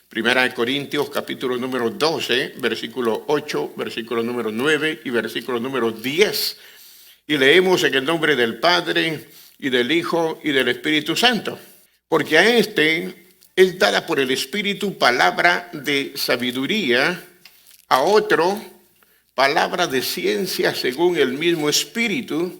Primera de Corintios, capítulo número 12, versículo 8, versículo número 9 y versículo número 10. Y leemos en el nombre del Padre, y del Hijo, y del Espíritu Santo. Porque a este es dada por el Espíritu palabra de sabiduría, a otro palabra de ciencia según el mismo Espíritu,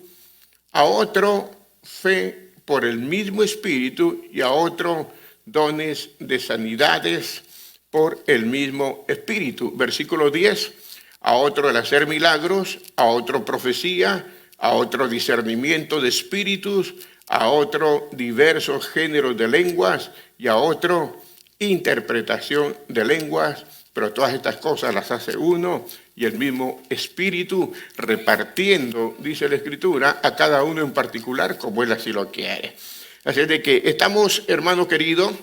a otro fe por el mismo Espíritu, y a otro dones de sanidades por el mismo Espíritu. Versículo 10, a otro el hacer milagros, a otro profecía, a otro discernimiento de espíritus, a otro diversos géneros de lenguas y a otro interpretación de lenguas. Pero todas estas cosas las hace uno y el mismo Espíritu, repartiendo, dice la Escritura, a cada uno en particular como Él así lo quiere. Así es de que estamos, hermano querido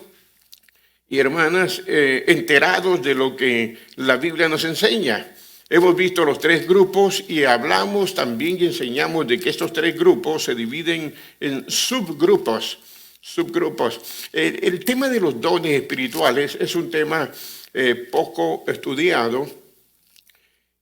y hermanas, enterados de lo que la Biblia nos enseña. Hemos visto los tres grupos y hablamos también y enseñamos de que estos tres grupos se dividen en subgrupos. El tema de los dones espirituales es un tema poco estudiado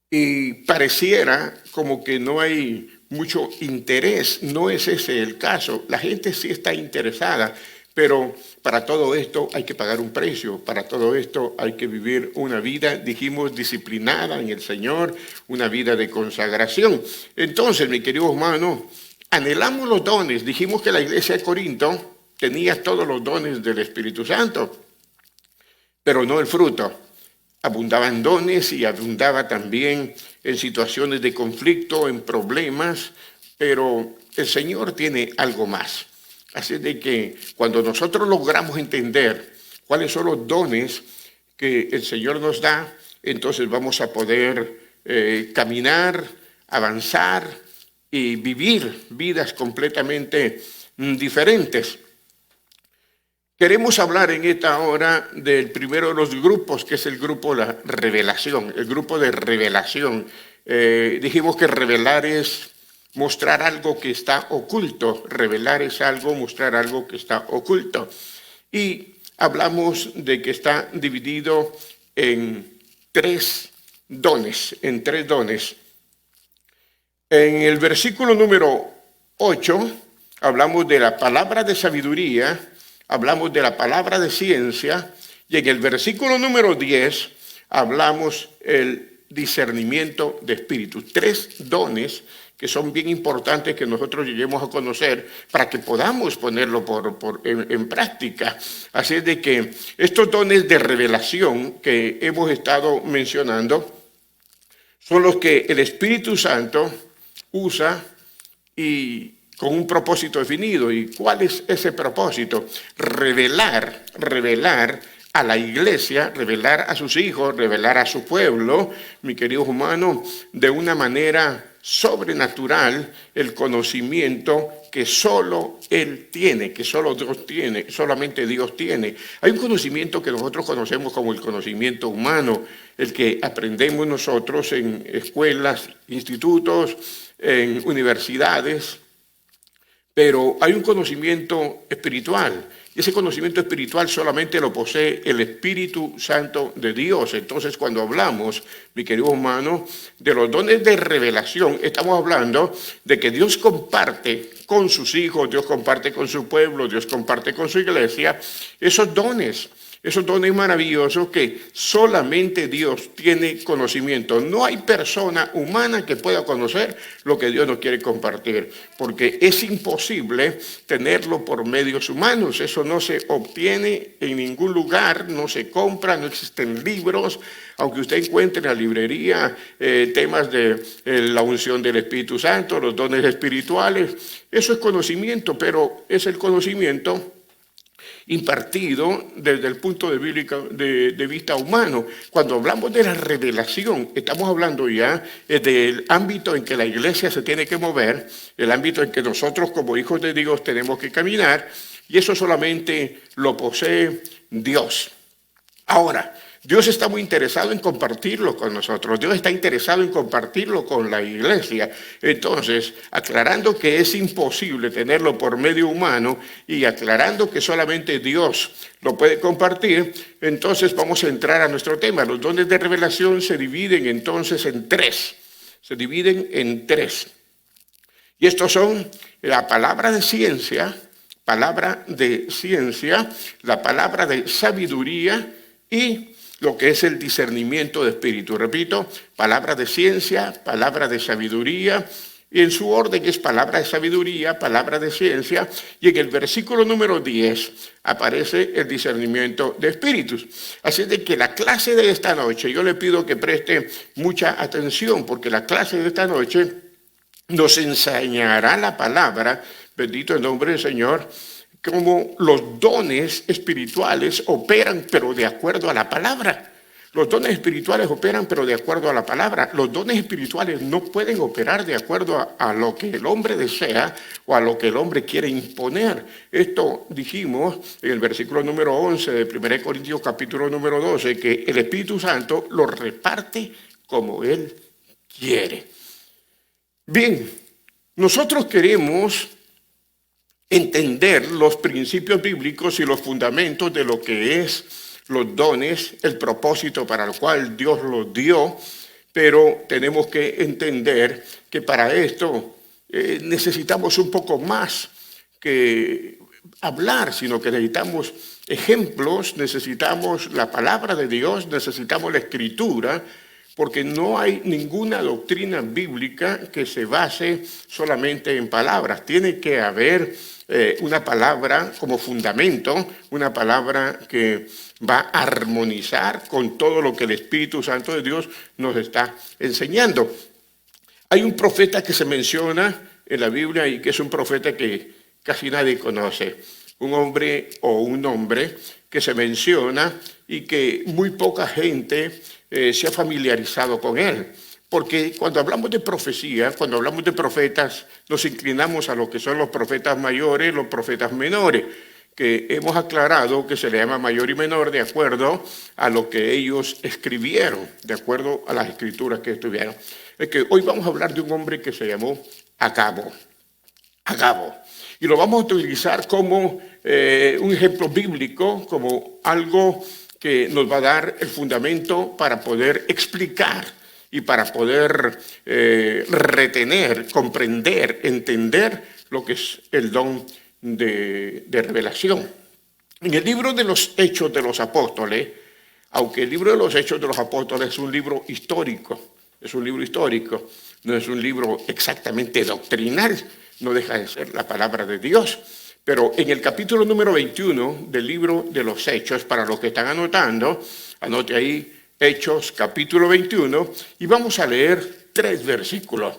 y pareciera como que no hay mucho interés. No es ese el caso. La gente sí está interesada, pero para todo esto hay que pagar un precio, para todo esto hay que vivir una vida, dijimos, disciplinada en el Señor, una vida de consagración. Entonces, mi querido hermano, anhelamos los dones. Dijimos que la iglesia de Corinto tenía todos los dones del Espíritu Santo, pero no el fruto. Abundaban dones y abundaba también en situaciones de conflicto, en problemas, pero el Señor tiene algo más. Así de que cuando nosotros logramos entender cuáles son los dones que el Señor nos da, entonces vamos a poder caminar, avanzar y vivir vidas completamente diferentes. Queremos hablar en esta hora del primero de los grupos, que es el grupo de la revelación, el grupo de revelación. Dijimos que revelar es mostrar algo que está oculto. Revelar es algo, mostrar algo que está oculto. Y hablamos de que está dividido en tres dones, En el versículo número 8 hablamos de la palabra de sabiduría, hablamos de la palabra de ciencia, y en el versículo número 10 hablamos el discernimiento de espíritus. Tres dones que son bien importantes que nosotros lleguemos a conocer para que podamos ponerlo en práctica. Así es de que estos dones de revelación que hemos estado mencionando son los que el Espíritu Santo usa y con un propósito definido. ¿Y cuál es ese propósito? Revelar a la iglesia, revelar a sus hijos, revelar a su pueblo, mi querido hermano, de una manera sobrenatural el conocimiento que solo Él tiene, que solo Dios tiene, solamente Dios tiene. Hay un conocimiento que nosotros conocemos como el conocimiento humano, el que aprendemos nosotros en escuelas, institutos, en universidades, pero hay un conocimiento espiritual. Y ese conocimiento espiritual solamente lo posee el Espíritu Santo de Dios. Entonces, cuando hablamos, mi querido hermano, de los dones de revelación, estamos hablando de que Dios comparte con sus hijos, Dios comparte con su pueblo, Dios comparte con su iglesia, esos dones maravillosos que solamente Dios tiene conocimiento. No hay persona humana que pueda conocer lo que Dios nos quiere compartir, porque es imposible tenerlo por medios humanos. Eso no se obtiene en ningún lugar, no se compra, no existen libros. Aunque usted encuentre en la librería temas de la unción del Espíritu Santo, los dones espirituales, eso es conocimiento, pero es el conocimiento impartido desde el punto de vista humano. Cuando hablamos de la revelación, estamos hablando ya del ámbito en que la iglesia se tiene que mover, el ámbito en que nosotros como hijos de Dios tenemos que caminar, y eso solamente lo posee Dios. Ahora, Dios está muy interesado en compartirlo con nosotros. Dios está interesado en compartirlo con la iglesia. Entonces, aclarando que es imposible tenerlo por medio humano y aclarando que solamente Dios lo puede compartir, entonces vamos a entrar a nuestro tema. Los dones de revelación se dividen entonces en tres. Se dividen en tres. Y estos son la palabra de ciencia, la palabra de sabiduría y lo que es el discernimiento de espíritu. Repito, palabra de ciencia, palabra de sabiduría, y en su orden es palabra de sabiduría, palabra de ciencia, y en el versículo número 10 aparece el discernimiento de espíritus. Así de que la clase de esta noche, yo le pido que preste mucha atención, porque la clase de esta noche nos enseñará la palabra, bendito el nombre del Señor, cómo los dones espirituales operan, pero de acuerdo a la palabra. Los dones espirituales operan, pero de acuerdo a la palabra. Los dones espirituales no pueden operar de acuerdo a lo que el hombre desea o a lo que el hombre quiere imponer. Esto dijimos en el versículo número 11 de 1 Corintios capítulo número 12, que el Espíritu Santo lo reparte como Él quiere. Bien, nosotros queremos entender los principios bíblicos y los fundamentos de lo que es los dones, el propósito para el cual Dios los dio, pero tenemos que entender que para esto necesitamos un poco más que hablar, sino que necesitamos ejemplos, necesitamos la palabra de Dios, necesitamos la Escritura, porque no hay ninguna doctrina bíblica que se base solamente en palabras. Tiene que haber una palabra como fundamento, una palabra que va a armonizar con todo lo que el Espíritu Santo de Dios nos está enseñando. Hay un profeta que se menciona en la Biblia y que es un profeta que casi nadie conoce. Un hombre o un nombre que se menciona y que muy poca gente se ha familiarizado con él. Porque cuando hablamos de profecía, cuando hablamos de profetas, nos inclinamos a lo que son los profetas mayores, los profetas menores, que hemos aclarado que se le llama mayor y menor de acuerdo a lo que ellos escribieron, de acuerdo a las escrituras que estuvieron. Es que hoy vamos a hablar de un hombre que se llamó Agabo. Y lo vamos a utilizar como un ejemplo bíblico, como algo que nos va a dar el fundamento para poder explicar y para poder retener, comprender, entender lo que es el don de revelación. En el libro de los Hechos de los Apóstoles, aunque el libro de los Hechos de los Apóstoles es un libro histórico, no es un libro exactamente doctrinal, no deja de ser la palabra de Dios. Pero en el capítulo número 21 del libro de los Hechos, para los que están anotando, anote ahí Hechos capítulo 21 y vamos a leer tres versículos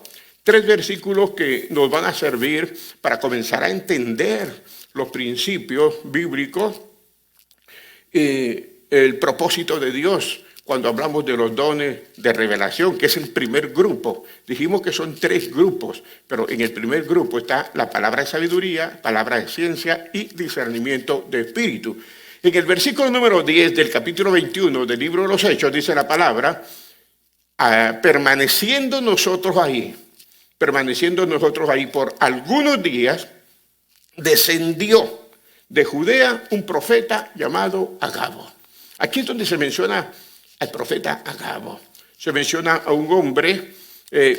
que nos van a servir para comenzar a entender los principios bíblicos, el propósito de Dios cuando hablamos de los dones de revelación, que es el primer grupo. Dijimos que son tres grupos, pero en el primer grupo está la palabra de sabiduría, palabra de ciencia y discernimiento de espíritu. En el versículo número 10 del capítulo 21 del libro de los Hechos dice la palabra, permaneciendo nosotros ahí por algunos días, descendió de Judea un profeta llamado Agabo. Aquí es donde se menciona al profeta Agabo. Se menciona a un hombre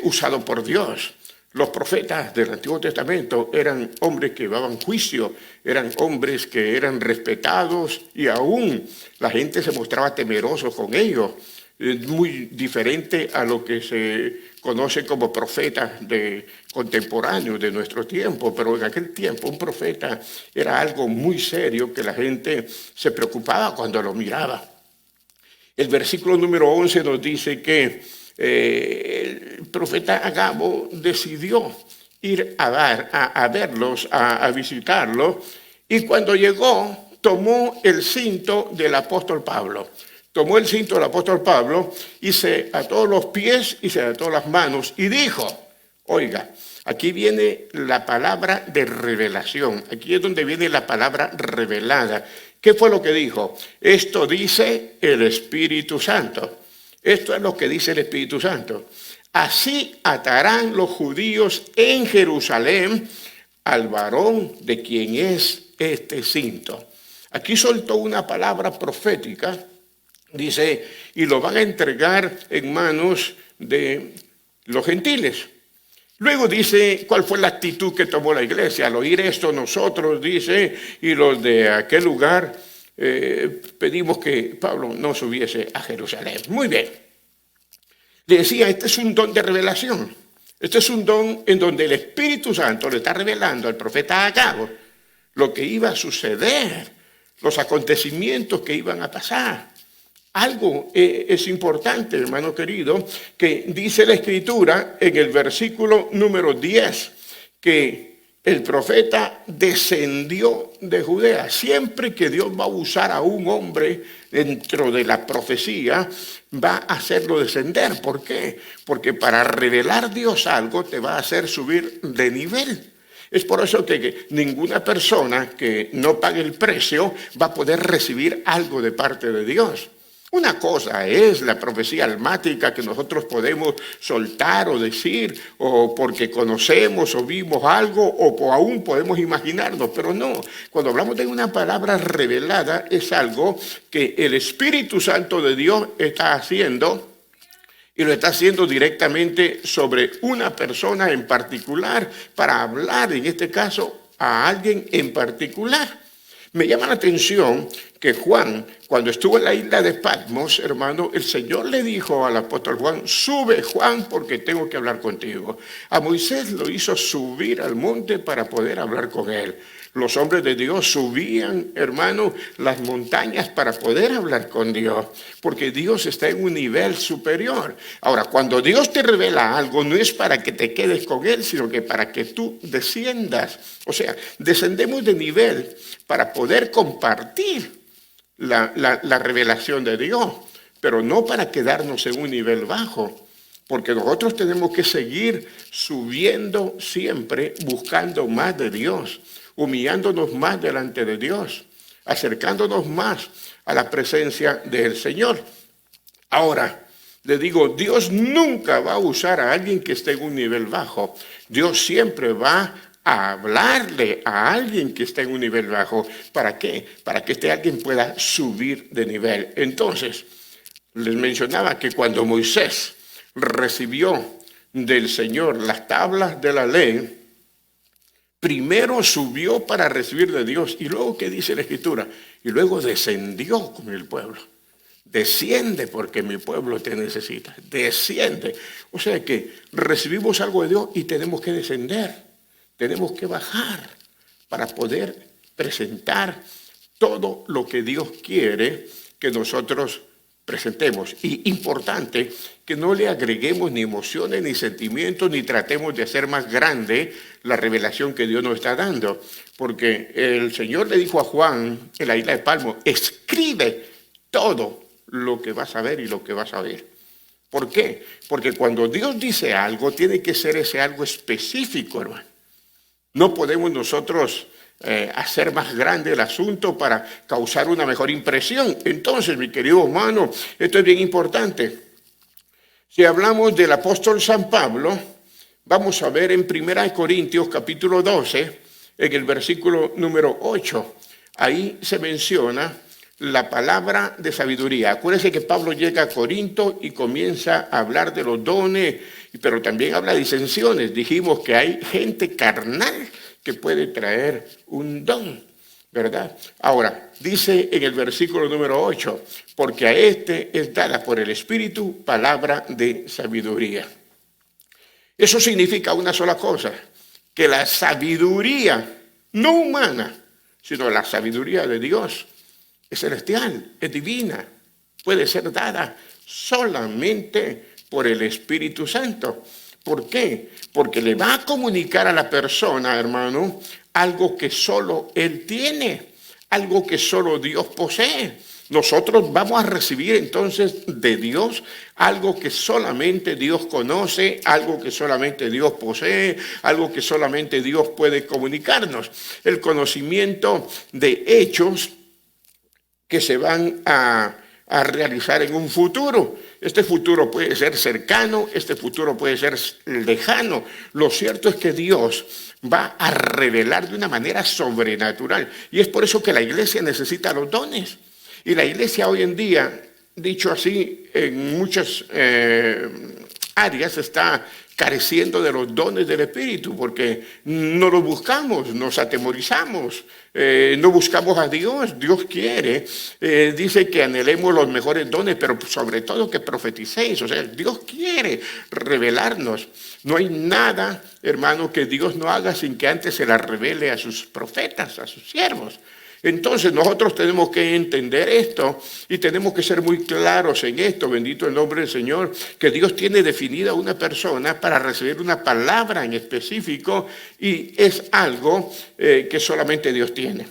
usado por Dios. Los profetas del Antiguo Testamento eran hombres que llevaban juicio, eran hombres que eran respetados y aún la gente se mostraba temeroso con ellos. Muy diferente a lo que se conoce como profetas contemporáneos de nuestro tiempo, pero en aquel tiempo un profeta era algo muy serio que la gente se preocupaba cuando lo miraba. El versículo número 11 nos dice que el profeta Agabo decidió ir a verlos, a visitarlos, y cuando llegó tomó el cinto del apóstol Pablo. Tomó el cinto del apóstol Pablo y se ató los pies y se ató las manos y dijo, oiga, Aquí viene la palabra de revelación. Aquí es donde viene la palabra revelada. ¿Qué fue lo que dijo? Esto dice el Espíritu Santo. Esto es lo que dice el Espíritu Santo. Así atarán los judíos en Jerusalén al varón de quien es este cinto. Aquí soltó una palabra profética. Dice, y lo van a entregar en manos de los gentiles. Luego dice cuál fue la actitud que tomó la iglesia. Al oír esto nosotros, dice, y los de aquel lugar pedimos que Pablo no subiese a Jerusalén. Muy bien. Le decía, este es un don de revelación. Este es un don en donde el Espíritu Santo le está revelando al profeta Agabo lo que iba a suceder, los acontecimientos que iban a pasar. Algo es importante, hermano querido, que dice la Escritura en el versículo número 10, que el profeta descendió de Judea. Siempre que Dios va a usar a un hombre dentro de la profecía, va a hacerlo descender. ¿Por qué? Porque para revelar Dios algo te va a hacer subir de nivel. Es por eso que ninguna persona que no pague el precio va a poder recibir algo de parte de Dios. Una cosa es la profecía almática que nosotros podemos soltar o decir, o porque conocemos o vimos algo, o aún podemos imaginarnos, pero no. Cuando hablamos de una palabra revelada, es algo que el Espíritu Santo de Dios está haciendo, y lo está haciendo directamente sobre una persona en particular, para hablar, en este caso, a alguien en particular. Me llama la atención que Juan, cuando estuvo en la isla de Patmos, hermano, el Señor le dijo al apóstol Juan, sube Juan porque tengo que hablar contigo. A Moisés lo hizo subir al monte para poder hablar con él. Los hombres de Dios subían, hermano, las montañas para poder hablar con Dios, porque Dios está en un nivel superior. Ahora, cuando Dios te revela algo, no es para que te quedes con Él, sino que para que tú desciendas. O sea, descendemos de nivel para poder compartir la revelación de Dios, pero no para quedarnos en un nivel bajo. Porque nosotros tenemos que seguir subiendo siempre, buscando más de Dios, humillándonos más delante de Dios, acercándonos más a la presencia del Señor. Ahora, le digo, Dios nunca va a usar a alguien que esté en un nivel bajo. Dios siempre va a hablarle a alguien que esté en un nivel bajo. ¿Para qué? Para que este alguien pueda subir de nivel. Entonces, les mencionaba que cuando Moisés recibió del Señor las tablas de la ley, primero subió para recibir de Dios, y luego, ¿qué dice la Escritura? Y luego descendió con el pueblo. Desciende porque mi pueblo te necesita. Desciende. O sea que recibimos algo de Dios y tenemos que descender. Tenemos que bajar para poder presentar todo lo que Dios quiere que nosotros presentemos. Y importante que no le agreguemos ni emociones, ni sentimientos, ni tratemos de hacer más grande la revelación que Dios nos está dando. Porque el Señor le dijo a Juan en la isla de Patmos, escribe todo lo que vas a ver y lo que vas a oír. ¿Por qué? Porque cuando Dios dice algo, tiene que ser ese algo específico, hermano. No podemos nosotros hacer más grande el asunto para causar una mejor impresión. Entonces, mi querido hermano, esto es bien importante. Si hablamos del apóstol San Pablo, vamos a ver en 1 Corintios capítulo 12, en el versículo número 8. Ahí se menciona la palabra de sabiduría. Acuérdense que Pablo llega a Corinto y comienza a hablar de los dones, pero también habla de disensiones. Dijimos que hay gente carnal que puede traer un don, ¿verdad? Ahora, dice en el versículo número 8, porque a este es dada por el Espíritu palabra de sabiduría. Eso significa una sola cosa, que la sabiduría, no humana, sino la sabiduría de Dios, es celestial, es divina, puede ser dada solamente por el Espíritu Santo. ¿Por qué? Porque le va a comunicar a la persona, hermano, algo que solo Él tiene, algo que solo Dios posee. nosotros vamos a recibir entonces de Dios algo que solamente Dios conoce, algo que solamente Dios posee, algo que solamente Dios puede comunicarnos. El conocimiento de hechos que se van a realizar en un futuro. Este futuro puede ser cercano, este futuro puede ser lejano. Lo cierto es que Dios va a revelar de una manera sobrenatural. Y es por eso que la iglesia necesita los dones. Y la iglesia hoy en día, dicho así, en muchas áreas está careciendo de los dones del Espíritu, porque no los buscamos, nos atemorizamos, no buscamos a Dios. Dios quiere, dice que anhelemos los mejores dones, pero sobre todo que profeticéis. O sea, Dios quiere revelarnos. No hay nada, hermano, que Dios no haga sin que antes se la revele a sus profetas, a sus siervos. Entonces nosotros tenemos que entender esto y tenemos que ser muy claros en esto, bendito el nombre del Señor, que Dios tiene definida una persona para recibir una palabra en específico y es algo que solamente Dios tiene.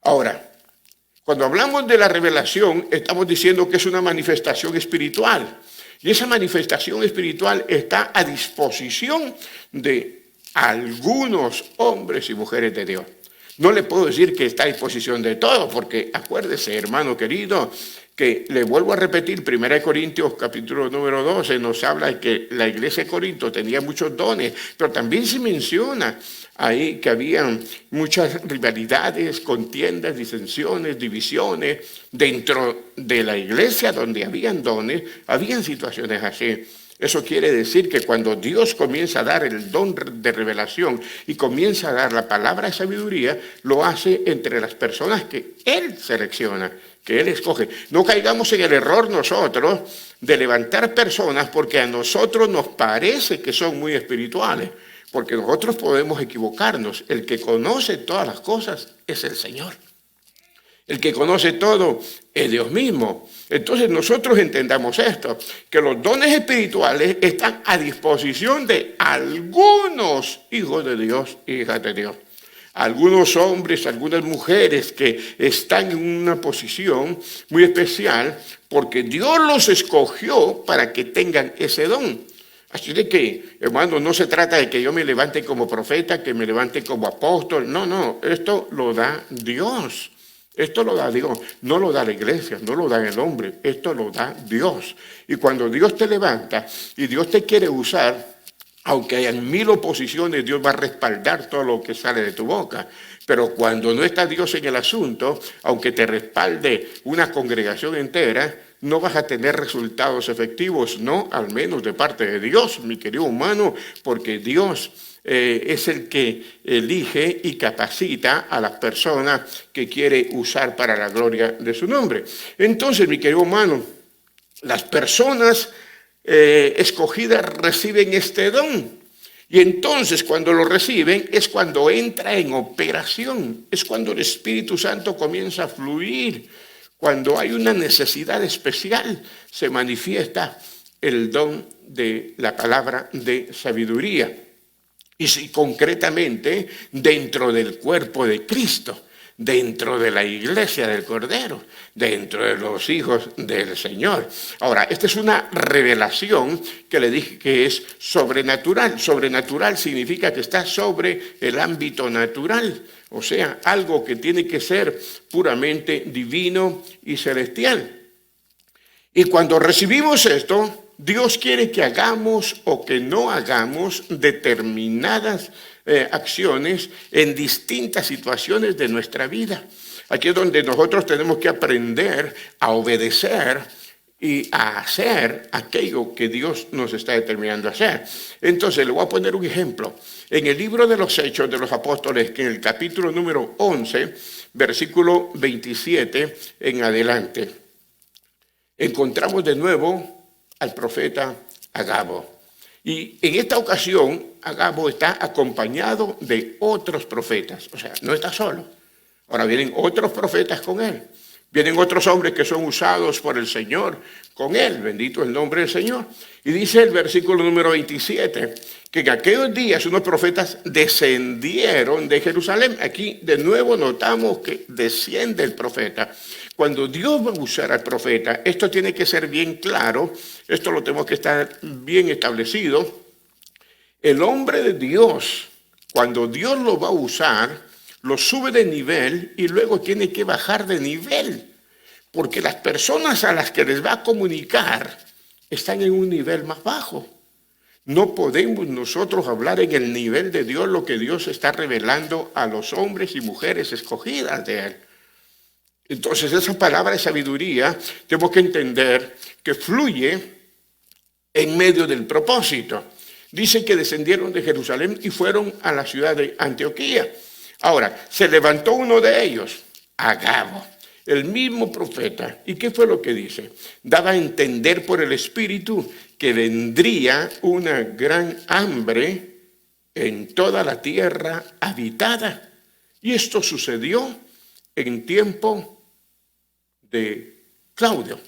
Ahora, cuando hablamos de la revelación, estamos diciendo que es una manifestación espiritual y esa manifestación espiritual está a disposición de algunos hombres y mujeres de Dios. No le puedo decir que está a disposición de todos, porque acuérdese, hermano querido, que le vuelvo a repetir, 1 Corintios capítulo número 12 nos habla de que la iglesia de Corinto tenía muchos dones, pero también se menciona ahí que habían muchas rivalidades, contiendas, disensiones, divisiones. Dentro de la iglesia donde habían dones, habían situaciones así. Eso quiere decir que cuando Dios comienza a dar el don de revelación y comienza a dar la palabra de sabiduría, lo hace entre las personas que Él selecciona, que Él escoge. No caigamos en el error nosotros de levantar personas porque a nosotros nos parece que son muy espirituales, porque nosotros podemos equivocarnos. El que conoce todas las cosas es el Señor. El que conoce todo es Dios mismo. Entonces nosotros entendamos esto, que los dones espirituales están a disposición de algunos hijos de Dios y hijas de Dios. Algunos hombres, algunas mujeres que están en una posición muy especial porque Dios los escogió para que tengan ese don. Así de que, hermano, no se trata de que yo me levante como profeta, que me levante como apóstol. No, esto lo da Dios. Esto lo da Dios, no lo da la iglesia, no lo da el hombre, esto lo da Dios. Y cuando Dios te levanta y Dios te quiere usar, aunque hayan 1000 oposiciones, Dios va a respaldar todo lo que sale de tu boca. Pero cuando no está Dios en el asunto, aunque te respalde una congregación entera, no vas a tener resultados efectivos, no, al menos de parte de Dios, mi querido humano, porque Dios es el que elige y capacita a las personas que quiere usar para la gloria de su nombre. Entonces, mi querido hermano, las personas escogidas reciben este don. Y entonces cuando lo reciben es cuando entra en operación, es cuando el Espíritu Santo comienza a fluir, cuando hay una necesidad especial, se manifiesta el don de la palabra de sabiduría. Y si concretamente dentro del cuerpo de Cristo, dentro de la iglesia del Cordero, dentro de los hijos del Señor. Ahora, esta es una revelación que le dije que es sobrenatural. Sobrenatural significa que está sobre el ámbito natural, o sea, algo que tiene que ser puramente divino y celestial. Y cuando recibimos esto, Dios quiere que hagamos o que no hagamos determinadas acciones en distintas situaciones de nuestra vida. Aquí es donde nosotros tenemos que aprender a obedecer y a hacer aquello que Dios nos está determinando a hacer. Entonces, le voy a poner un ejemplo. En el libro de los Hechos de los Apóstoles, que en el capítulo número 11, versículo 27 en adelante, encontramos de nuevo al profeta Agabo. Y en esta ocasión, Agabo está acompañado de otros profetas, o sea, no está solo. Ahora vienen otros profetas con él. Vienen otros hombres que son usados por el Señor con él, bendito el nombre del Señor. Y dice el versículo número 27, que en aquellos días unos profetas descendieron de Jerusalén. Aquí de nuevo notamos que desciende el profeta. Cuando Dios va a usar al profeta, esto tiene que ser bien claro, esto lo tenemos que estar bien establecido. El hombre de Dios, cuando Dios lo va a usar, lo sube de nivel y luego tiene que bajar de nivel, porque las personas a las que les va a comunicar están en un nivel más bajo. No podemos nosotros hablar en el nivel de Dios lo que Dios está revelando a los hombres y mujeres escogidas de Él. Entonces esa palabra de sabiduría tenemos que entender que fluye en medio del propósito. Dice que descendieron de Jerusalén y fueron a la ciudad de Antioquía. Ahora, se levantó uno de ellos, Agabo, el mismo profeta. ¿Y qué fue lo que dice? Daba a entender por el Espíritu que vendría una gran hambre en toda la tierra habitada. Y esto sucedió en tiempo de Claudio.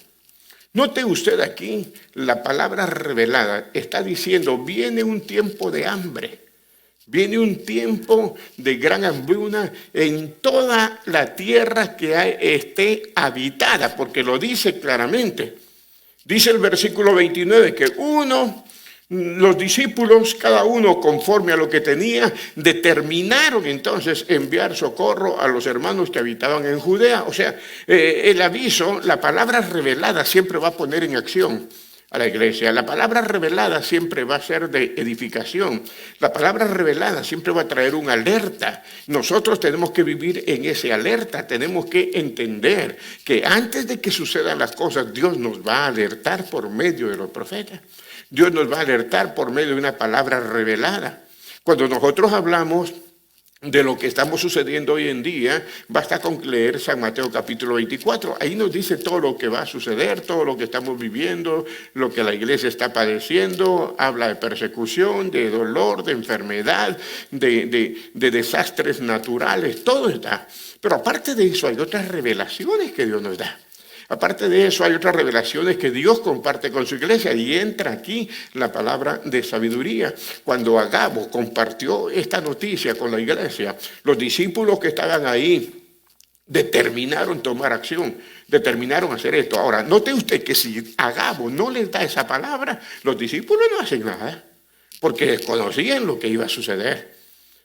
Note usted aquí, la palabra revelada está diciendo, viene un tiempo de hambre. Viene un tiempo de gran hambruna en toda la tierra que esté habitada, porque lo dice claramente. Dice el versículo 29 que los discípulos, cada uno conforme a lo que tenía, determinaron entonces enviar socorro a los hermanos que habitaban en Judea. O sea, el aviso, la palabra revelada siempre va a poner en acción a la iglesia. La palabra revelada siempre va a ser de edificación. La palabra revelada siempre va a traer una alerta. Nosotros tenemos que vivir en ese alerta. Tenemos que entender que antes de que sucedan las cosas, Dios nos va a alertar por medio de los profetas. Dios nos va a alertar por medio de una palabra revelada. Cuando nosotros hablamos de lo que estamos sucediendo hoy en día, basta con leer San Mateo capítulo 24. Ahí nos dice todo lo que va a suceder, todo lo que estamos viviendo, lo que la iglesia está padeciendo. Habla de persecución, de dolor, de enfermedad, de desastres naturales, todo está. Pero aparte de eso hay otras revelaciones que Dios nos da. Aparte de eso, hay otras revelaciones que Dios comparte con su iglesia y entra aquí la palabra de sabiduría. Cuando Agabo compartió esta noticia con la iglesia, los discípulos que estaban ahí determinaron tomar acción, determinaron hacer esto. Ahora, note usted que si Agabo no les da esa palabra, los discípulos no hacen nada, porque desconocían lo que iba a suceder.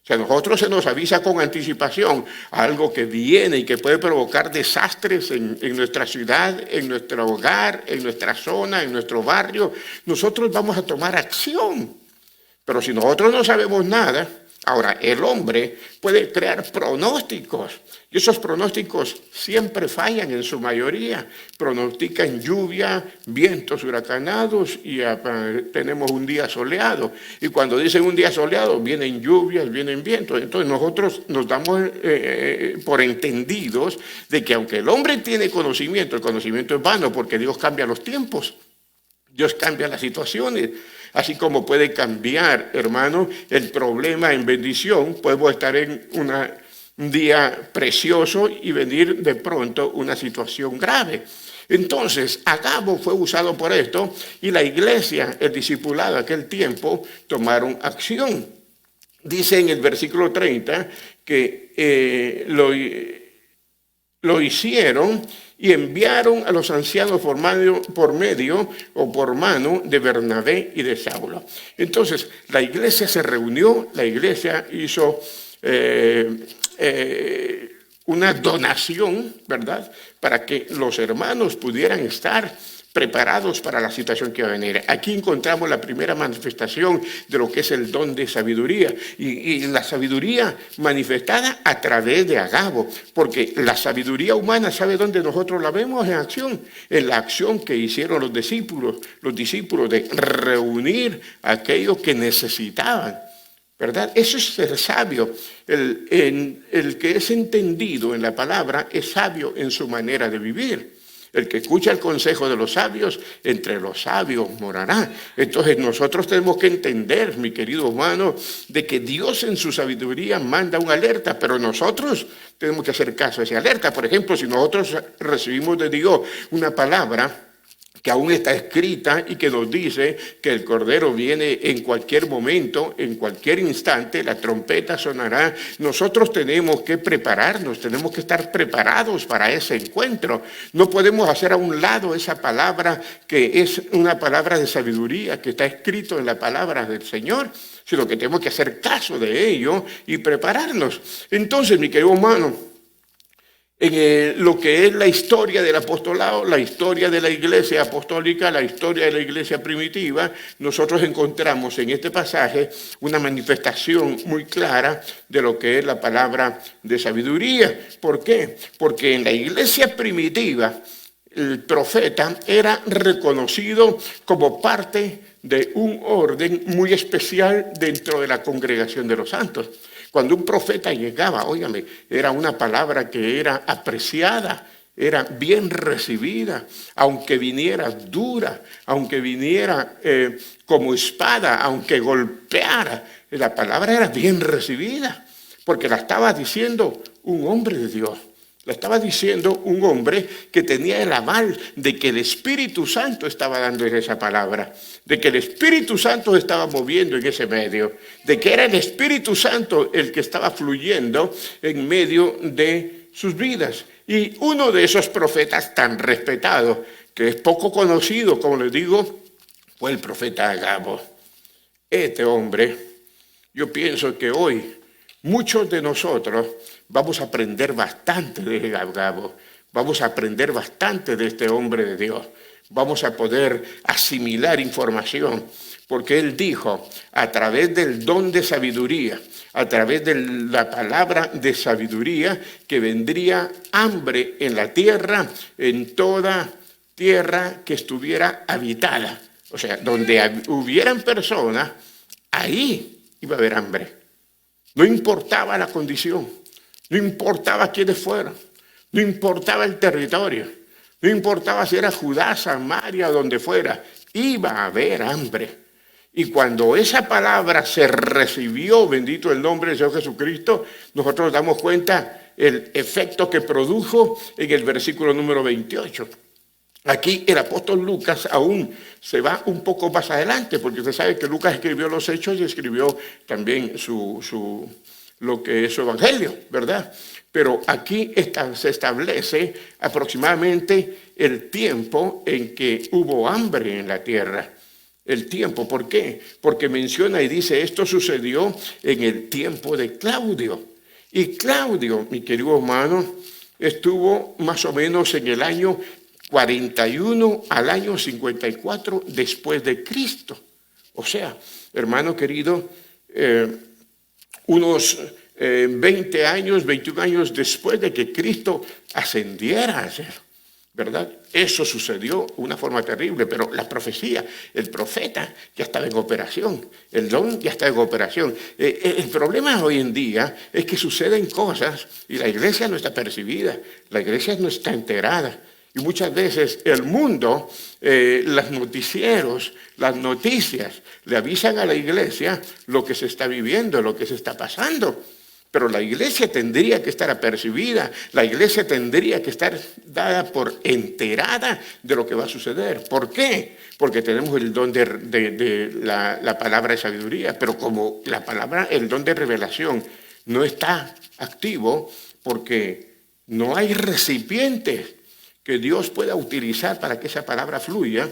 O sea, a nosotros se nos avisa con anticipación algo que viene y que puede provocar desastres en nuestra ciudad, en nuestro hogar, en nuestra zona, en nuestro barrio. Nosotros vamos a tomar acción. Pero si nosotros no sabemos nada, ahora el hombre puede crear pronósticos. Y esos pronósticos siempre fallan en su mayoría. Pronostican lluvia, vientos huracanados y tenemos un día soleado. Y cuando dicen un día soleado, vienen lluvias, vienen vientos. Entonces nosotros nos damos por entendidos de que aunque el hombre tiene conocimiento, el conocimiento es vano porque Dios cambia los tiempos. Dios cambia las situaciones. Así como puede cambiar, hermano, el problema en bendición. Podemos estar en un día precioso y venir de pronto una situación grave. Entonces, Agabo fue usado por esto y la iglesia, el discipulado de aquel tiempo, tomaron acción. Dice en el versículo 30 que lo hicieron y enviaron a los ancianos por mano de Bernabé y de Saulo. Entonces, la iglesia se reunió, la iglesia hizo una donación, ¿verdad?, para que los hermanos pudieran estar preparados para la situación que va a venir. Aquí encontramos la primera manifestación de lo que es el don de sabiduría y la sabiduría manifestada a través de Agabo, porque la sabiduría humana, ¿sabe dónde nosotros la vemos? En acción, en la acción que hicieron los discípulos de reunir a aquellos que necesitaban, ¿verdad? Eso es ser sabio. El que es entendido en la palabra es sabio en su manera de vivir. El que escucha el consejo de los sabios, entre los sabios morará. Entonces nosotros tenemos que entender, mi querido hermano, de que Dios en su sabiduría manda una alerta, pero nosotros tenemos que hacer caso a esa alerta. Por ejemplo, si nosotros recibimos de Dios una palabra que aún está escrita y que nos dice que el Cordero viene en cualquier momento, en cualquier instante, la trompeta sonará. Nosotros tenemos que prepararnos, tenemos que estar preparados para ese encuentro. No podemos hacer a un lado esa palabra que es una palabra de sabiduría, que está escrito en la palabra del Señor, sino que tenemos que hacer caso de ello y prepararnos. Entonces, mi querido hermano, en lo que es la historia del apostolado, la historia de la iglesia apostólica, la historia de la iglesia primitiva, nosotros encontramos en este pasaje una manifestación muy clara de lo que es la palabra de sabiduría. ¿Por qué? Porque en la iglesia primitiva el profeta era reconocido como parte de un orden muy especial dentro de la congregación de los santos. Cuando un profeta llegaba, óigame, era una palabra que era apreciada, era bien recibida, aunque viniera dura, aunque viniera como espada, aunque golpeara, la palabra era bien recibida, porque la estaba diciendo un hombre de Dios. La estaba diciendo un hombre que tenía el aval de que el Espíritu Santo estaba dando en esa palabra, de que el Espíritu Santo estaba moviendo en ese medio, de que era el Espíritu Santo el que estaba fluyendo en medio de sus vidas. Y uno de esos profetas tan respetados, que es poco conocido, como les digo, fue el profeta Agabo. Este hombre, yo pienso que hoy muchos de nosotros vamos a aprender bastante de Agabo, vamos a aprender bastante de este hombre de Dios, vamos a poder asimilar información, porque él dijo, a través del don de sabiduría, a través de la palabra de sabiduría, que vendría hambre en la tierra, en toda tierra que estuviera habitada. O sea, donde hubieran personas, ahí iba a haber hambre. No importaba la condición. No importaba quiénes fueran, no importaba el territorio, no importaba si era Judá, Samaria, donde fuera, iba a haber hambre. Y cuando esa palabra se recibió, bendito el nombre del Señor Jesucristo, nosotros nos damos cuenta el efecto que produjo en el versículo número 28. Aquí el apóstol Lucas aún se va un poco más adelante, porque usted sabe que Lucas escribió los Hechos y escribió también lo que es su evangelio, ¿verdad? Pero aquí se establece aproximadamente el tiempo en que hubo hambre en la tierra. El tiempo, ¿por qué? Porque menciona y dice, esto sucedió en el tiempo de Claudio. Y Claudio, mi querido hermano, estuvo más o menos en el año 41 al año 54 después de Cristo. O sea, hermano querido, unos 20 años, 21 años después de que Cristo ascendiera al cielo, ¿verdad? Eso sucedió de una forma terrible, pero la profecía, el profeta ya estaba en operación, el don ya está en operación. El problema hoy en día es que suceden cosas y la iglesia no está percibida, la iglesia no está enterada. Y muchas veces el mundo, los noticieros, las noticias, le avisan a la iglesia lo que se está viviendo, lo que se está pasando. Pero la iglesia tendría que estar apercibida, la iglesia tendría que estar dada por enterada de lo que va a suceder. ¿Por qué? Porque tenemos el don de la palabra de sabiduría, pero como el don de revelación no está activo, porque no hay recipientes que Dios pueda utilizar para que esa palabra fluya,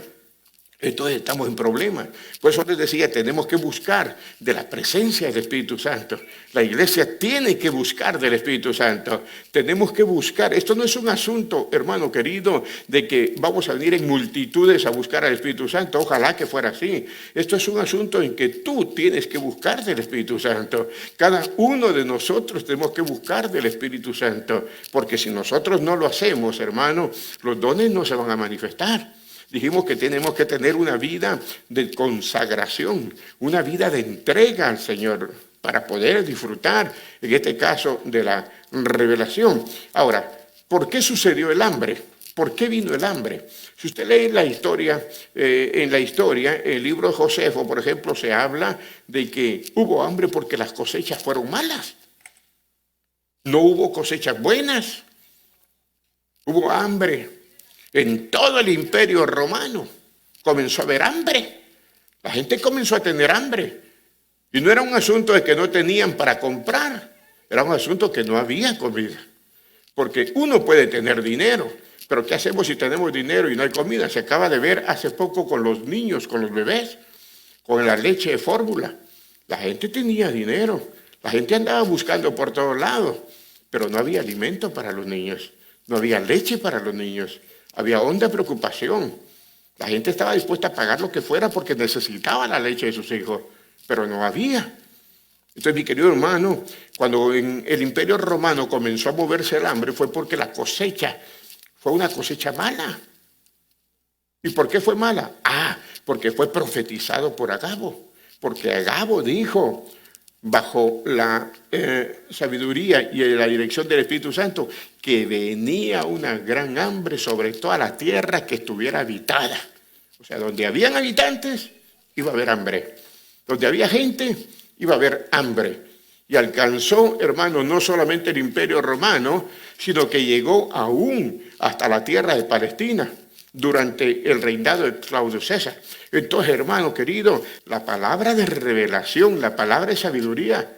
entonces estamos en problemas. Por eso les decía, tenemos que buscar de la presencia del Espíritu Santo. La iglesia tiene que buscar del Espíritu Santo. Tenemos que buscar. Esto no es un asunto, hermano querido, de que vamos a venir en multitudes a buscar al Espíritu Santo. Ojalá que fuera así. Esto es un asunto en que tú tienes que buscar del Espíritu Santo. Cada uno de nosotros tenemos que buscar del Espíritu Santo. Porque si nosotros no lo hacemos, hermano, los dones no se van a manifestar. Dijimos que tenemos que tener una vida de consagración, una vida de entrega al Señor para poder disfrutar, en este caso, de la revelación. Ahora, ¿por qué sucedió el hambre? ¿Por qué vino el hambre? Si usted lee la historia, en el libro de Josefo, por ejemplo, se habla de que hubo hambre porque las cosechas fueron malas. No hubo cosechas buenas. Hubo hambre en todo el imperio romano. Comenzó a haber hambre. La gente comenzó a tener hambre. Y no era un asunto de que no tenían para comprar. Era un asunto que no había comida. Porque uno puede tener dinero, pero ¿qué hacemos si tenemos dinero y no hay comida? Se acaba de ver hace poco con los niños, con los bebés, con la leche de fórmula. La gente tenía dinero, la gente andaba buscando por todos lados, pero no había alimento para los niños, no había leche para los niños, había honda preocupación. La gente estaba dispuesta a pagar lo que fuera porque necesitaba la leche de sus hijos, pero no había. Entonces, mi querido hermano, cuando en el imperio romano comenzó a moverse el hambre fue porque la cosecha fue una cosecha mala. ¿Y por qué fue mala? Porque fue profetizado por Agabo. Porque Agabo dijo, bajo la sabiduría y la dirección del Espíritu Santo, que venía una gran hambre sobre toda la tierra que estuviera habitada. O sea, donde habían habitantes, iba a haber hambre. Donde había gente, iba a haber hambre. Y alcanzó, hermano, no solamente el imperio romano, sino que llegó aún hasta la tierra de Palestina durante el reinado de Claudio César. Entonces, hermano querido, la palabra de revelación, la palabra de sabiduría,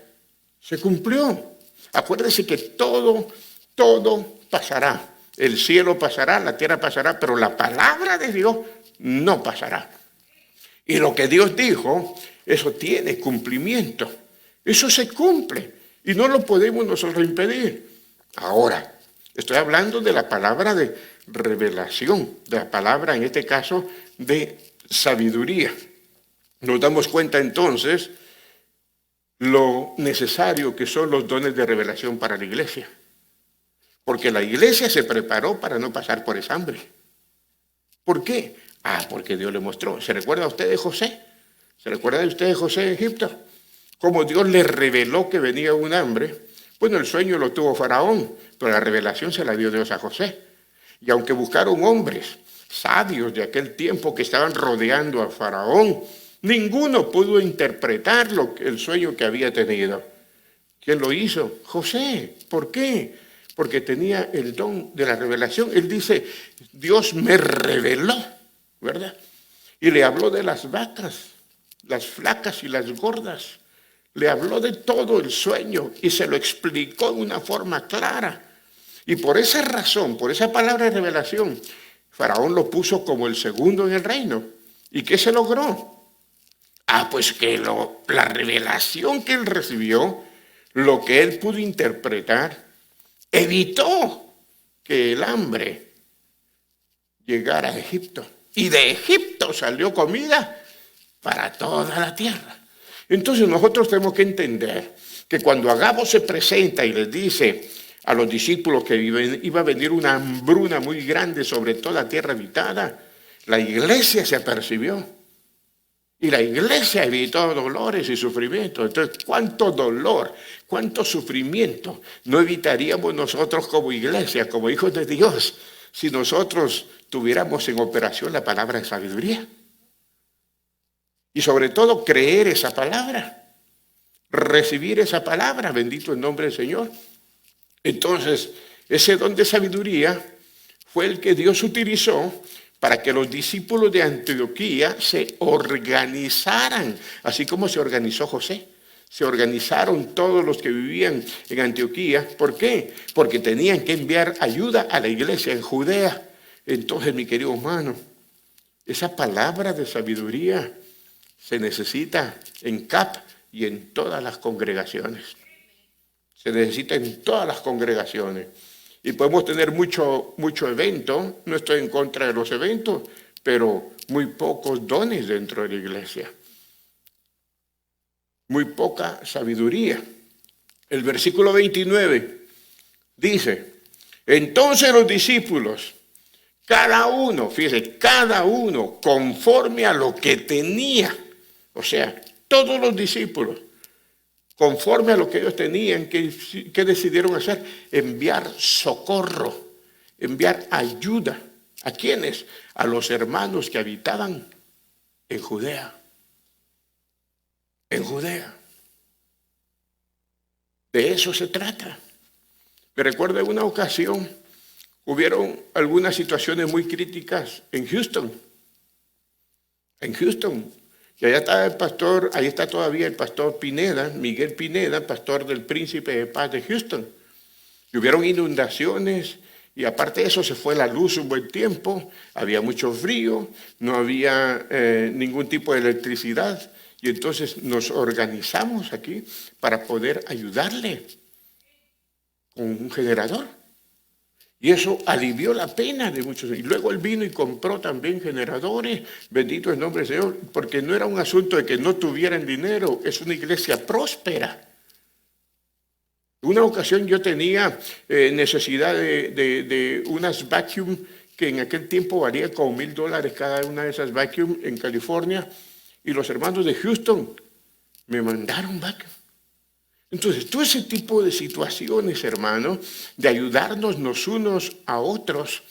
se cumplió. Acuérdese que todo pasará. El cielo pasará, la tierra pasará, pero la palabra de Dios no pasará. Y lo que Dios dijo, eso tiene cumplimiento. Eso se cumple y no lo podemos nosotros impedir. Ahora, estoy hablando de la palabra de revelación, de la palabra, en este caso, de sabiduría. Nos damos cuenta entonces lo necesario que son los dones de revelación para la iglesia. Porque la iglesia se preparó para no pasar por esa hambre. ¿Por qué? Porque Dios le mostró. ¿Se recuerda usted de José? ¿Se recuerda usted de José de Egipto? Como Dios le reveló que venía un hambre. Bueno, el sueño lo tuvo Faraón, pero la revelación se la dio Dios a José. Y aunque buscaron hombres sabios de aquel tiempo que estaban rodeando a Faraón, ninguno pudo interpretar el sueño que había tenido. ¿Quién lo hizo? José. ¿Por qué? Porque tenía el don de la revelación. Él dice, Dios me reveló, ¿verdad? Y le habló de las vacas, las flacas y las gordas. Le habló de todo el sueño y se lo explicó de una forma clara. Y por esa razón, por esa palabra de revelación, Faraón lo puso como el segundo en el reino. ¿Y qué se logró? Pues que la revelación que él recibió, lo que él pudo interpretar, evitó que el hambre llegara a Egipto. Y de Egipto salió comida para toda la tierra. Entonces nosotros tenemos que entender que cuando Agabo se presenta y les dice a los discípulos que iba a venir una hambruna muy grande sobre toda la tierra habitada, la iglesia se apercibió. Y la iglesia evitó dolores y sufrimientos. Entonces, ¿cuánto dolor, cuánto sufrimiento no evitaríamos nosotros como iglesia, como hijos de Dios, si nosotros tuviéramos en operación la palabra de sabiduría? Y sobre todo creer esa palabra, recibir esa palabra, bendito el nombre del Señor. Entonces, ese don de sabiduría fue el que Dios utilizó para que los discípulos de Antioquía se organizaran, así como se organizó José. Se organizaron todos los que vivían en Antioquía. ¿Por qué? Porque tenían que enviar ayuda a la iglesia en Judea. Entonces, mi querido hermano, esa palabra de sabiduría se necesita en CAP y en todas las congregaciones. Se necesita en todas las congregaciones. Y podemos tener mucho evento, no estoy en contra de los eventos, pero muy pocos dones dentro de la iglesia. Muy poca sabiduría. El versículo 29 dice, entonces los discípulos, cada uno, fíjese, cada uno conforme a lo que tenía, o sea, todos los discípulos, conforme a lo que ellos tenían, ¿qué decidieron hacer? Enviar socorro, enviar ayuda ¿A quiénes? A los hermanos que habitaban en Judea. En Judea. De eso se trata. Me recuerdo en una ocasión, hubieron algunas situaciones muy críticas en Houston. En Houston. Y allá está el pastor, ahí está todavía el pastor Pineda, Miguel Pineda, pastor del Príncipe de Paz de Houston. Y hubieron inundaciones y aparte de eso se fue la luz un buen tiempo, había mucho frío, no había ningún tipo de electricidad. Y entonces nos organizamos aquí para poder ayudarle con un generador. Y eso alivió la pena de muchos. Y luego él vino y compró también generadores, bendito el nombre del Señor, porque no era un asunto de que no tuvieran dinero, es una iglesia próspera. Una ocasión yo tenía necesidad de unas vacuum que en aquel tiempo valía como $1,000 cada una de esas vacuum en California, y los hermanos de Houston me mandaron vacuum. Entonces, todo ese tipo de situaciones, hermano, de ayudarnos los unos a otros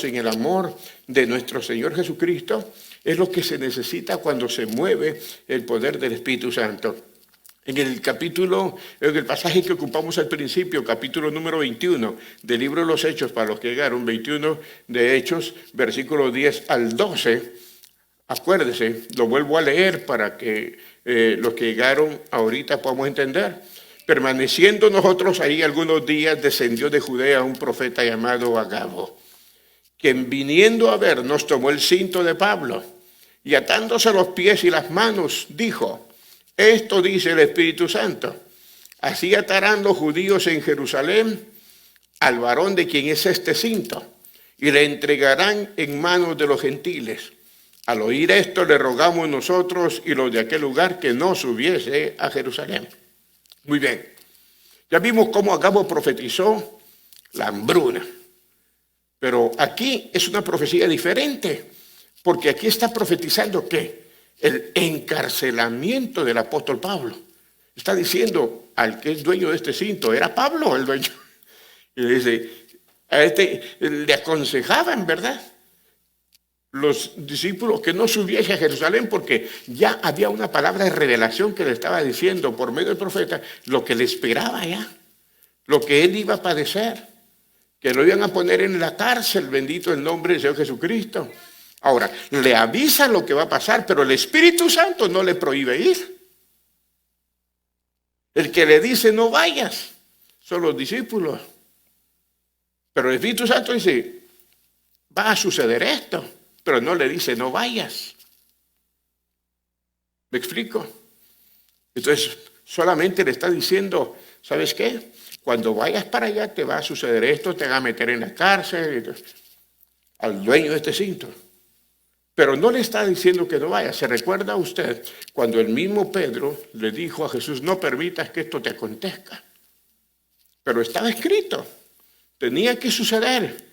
en el amor de nuestro Señor Jesucristo, es lo que se necesita cuando se mueve el poder del Espíritu Santo. En el pasaje que ocupamos al principio, capítulo número 21 del libro de los Hechos, para los que llegaron, 21 de Hechos, versículo 10 al 12, acuérdese, lo vuelvo a leer para que los que llegaron ahorita podamos entender. Permaneciendo nosotros ahí algunos días, descendió de Judea un profeta llamado Agabo, quien viniendo a vernos tomó el cinto de Pablo y atándose los pies y las manos, dijo: esto dice el Espíritu Santo, así atarán los judíos en Jerusalén al varón de quien es este cinto y le entregarán en manos de los gentiles. Al oír esto le rogamos nosotros y los de aquel lugar que no subiese a Jerusalén. Muy bien, ya vimos cómo Agabo profetizó la hambruna, pero aquí es una profecía diferente, porque aquí está profetizando ¿qué? El encarcelamiento del apóstol Pablo. Está diciendo al que es dueño de este cinto, era Pablo el dueño. Y le dice, a le aconsejaban, ¿verdad?, los discípulos que no subiese a Jerusalén, porque ya había una palabra de revelación que le estaba diciendo por medio del profeta lo que le esperaba ya, lo que él iba a padecer, que lo iban a poner en la cárcel, bendito el nombre del Señor Jesucristo. Ahora, le avisan lo que va a pasar, pero el Espíritu Santo no le prohíbe ir. El que le dice no vayas son los discípulos, pero el Espíritu Santo dice va a suceder esto, pero no le dice no vayas. ¿Me explico? Entonces solamente le está diciendo, ¿sabes qué? Cuando vayas para allá te va a suceder esto, te van a meter en la cárcel, al dueño de este cinto. Pero no le está diciendo que no vaya. ¿Se recuerda usted cuando el mismo Pedro le dijo a Jesús, no permitas que esto te acontezca? Pero estaba escrito, tenía que suceder,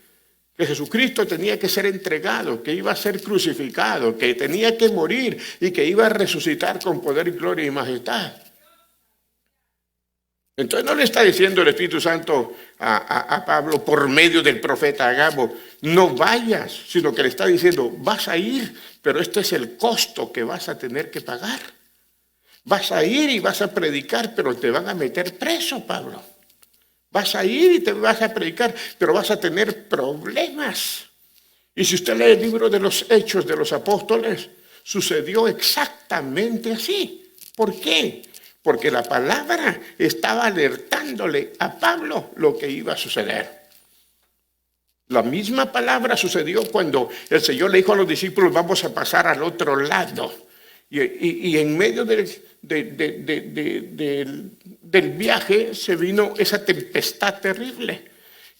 que Jesucristo tenía que ser entregado, que iba a ser crucificado, que tenía que morir y que iba a resucitar con poder, gloria y majestad. Entonces no le está diciendo el Espíritu Santo a Pablo por medio del profeta Agabo, no vayas, sino que le está diciendo, vas a ir, pero este es el costo que vas a tener que pagar. Vas a ir y vas a predicar, pero te van a meter preso, Pablo. Vas a ir y te vas a predicar, pero vas a tener problemas. Y si usted lee el libro de los Hechos de los Apóstoles, sucedió exactamente así. ¿Por qué? Porque la palabra estaba alertándole a Pablo lo que iba a suceder. La misma palabra sucedió cuando el Señor le dijo a los discípulos, vamos a pasar al otro lado. Y en medio del viaje se vino esa tempestad terrible.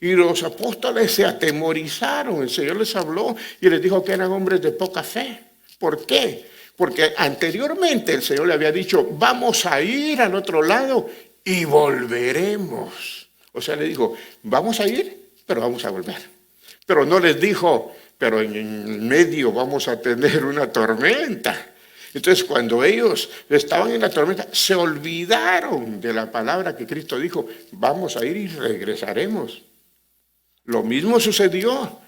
Y los apóstoles se atemorizaron. El Señor les habló y les dijo que eran hombres de poca fe. ¿Por qué? Porque anteriormente el Señor le había dicho, vamos a ir al otro lado y volveremos. O sea, le dijo, vamos a ir, pero vamos a volver. Pero no les dijo, pero en medio vamos a tener una tormenta. Entonces, cuando ellos estaban en la tormenta, se olvidaron de la palabra que Cristo dijo, vamos a ir y regresaremos. Lo mismo sucedió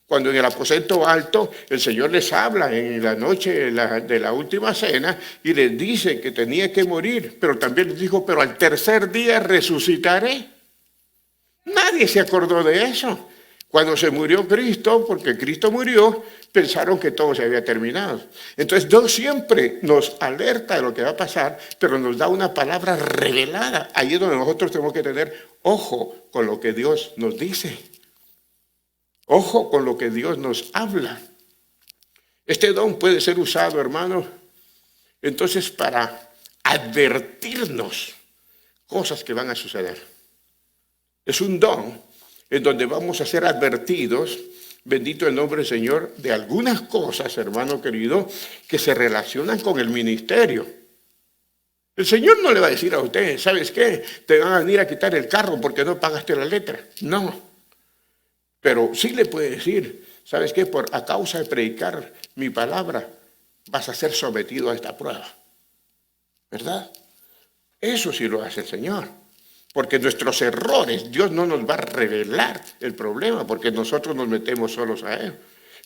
cuando en el aposento alto el Señor les habla en la noche de la última cena y les dice que tenía que morir, pero también les dijo, pero al tercer día resucitaré. Nadie se acordó de eso. Cuando se murió Cristo, porque Cristo murió, pensaron que todo se había terminado. Entonces Dios siempre nos alerta de lo que va a pasar, pero nos da una palabra revelada. Ahí es donde nosotros tenemos que tener ojo con lo que Dios nos dice. Ojo con lo que Dios nos habla. Este don puede ser usado, hermano, entonces para advertirnos cosas que van a suceder. Es un don en donde vamos a ser advertidos, bendito el nombre del Señor, de algunas cosas, hermano querido, que se relacionan con el ministerio. El Señor no le va a decir a usted, ¿sabes qué? Te van a venir a quitar el carro porque no pagaste la letra. No. Pero sí le puede decir, ¿sabes qué? A causa de predicar mi palabra, vas a ser sometido a esta prueba. ¿Verdad? Eso sí lo hace el Señor. Porque nuestros errores, Dios no nos va a revelar el problema, porque nosotros nos metemos solos a Él.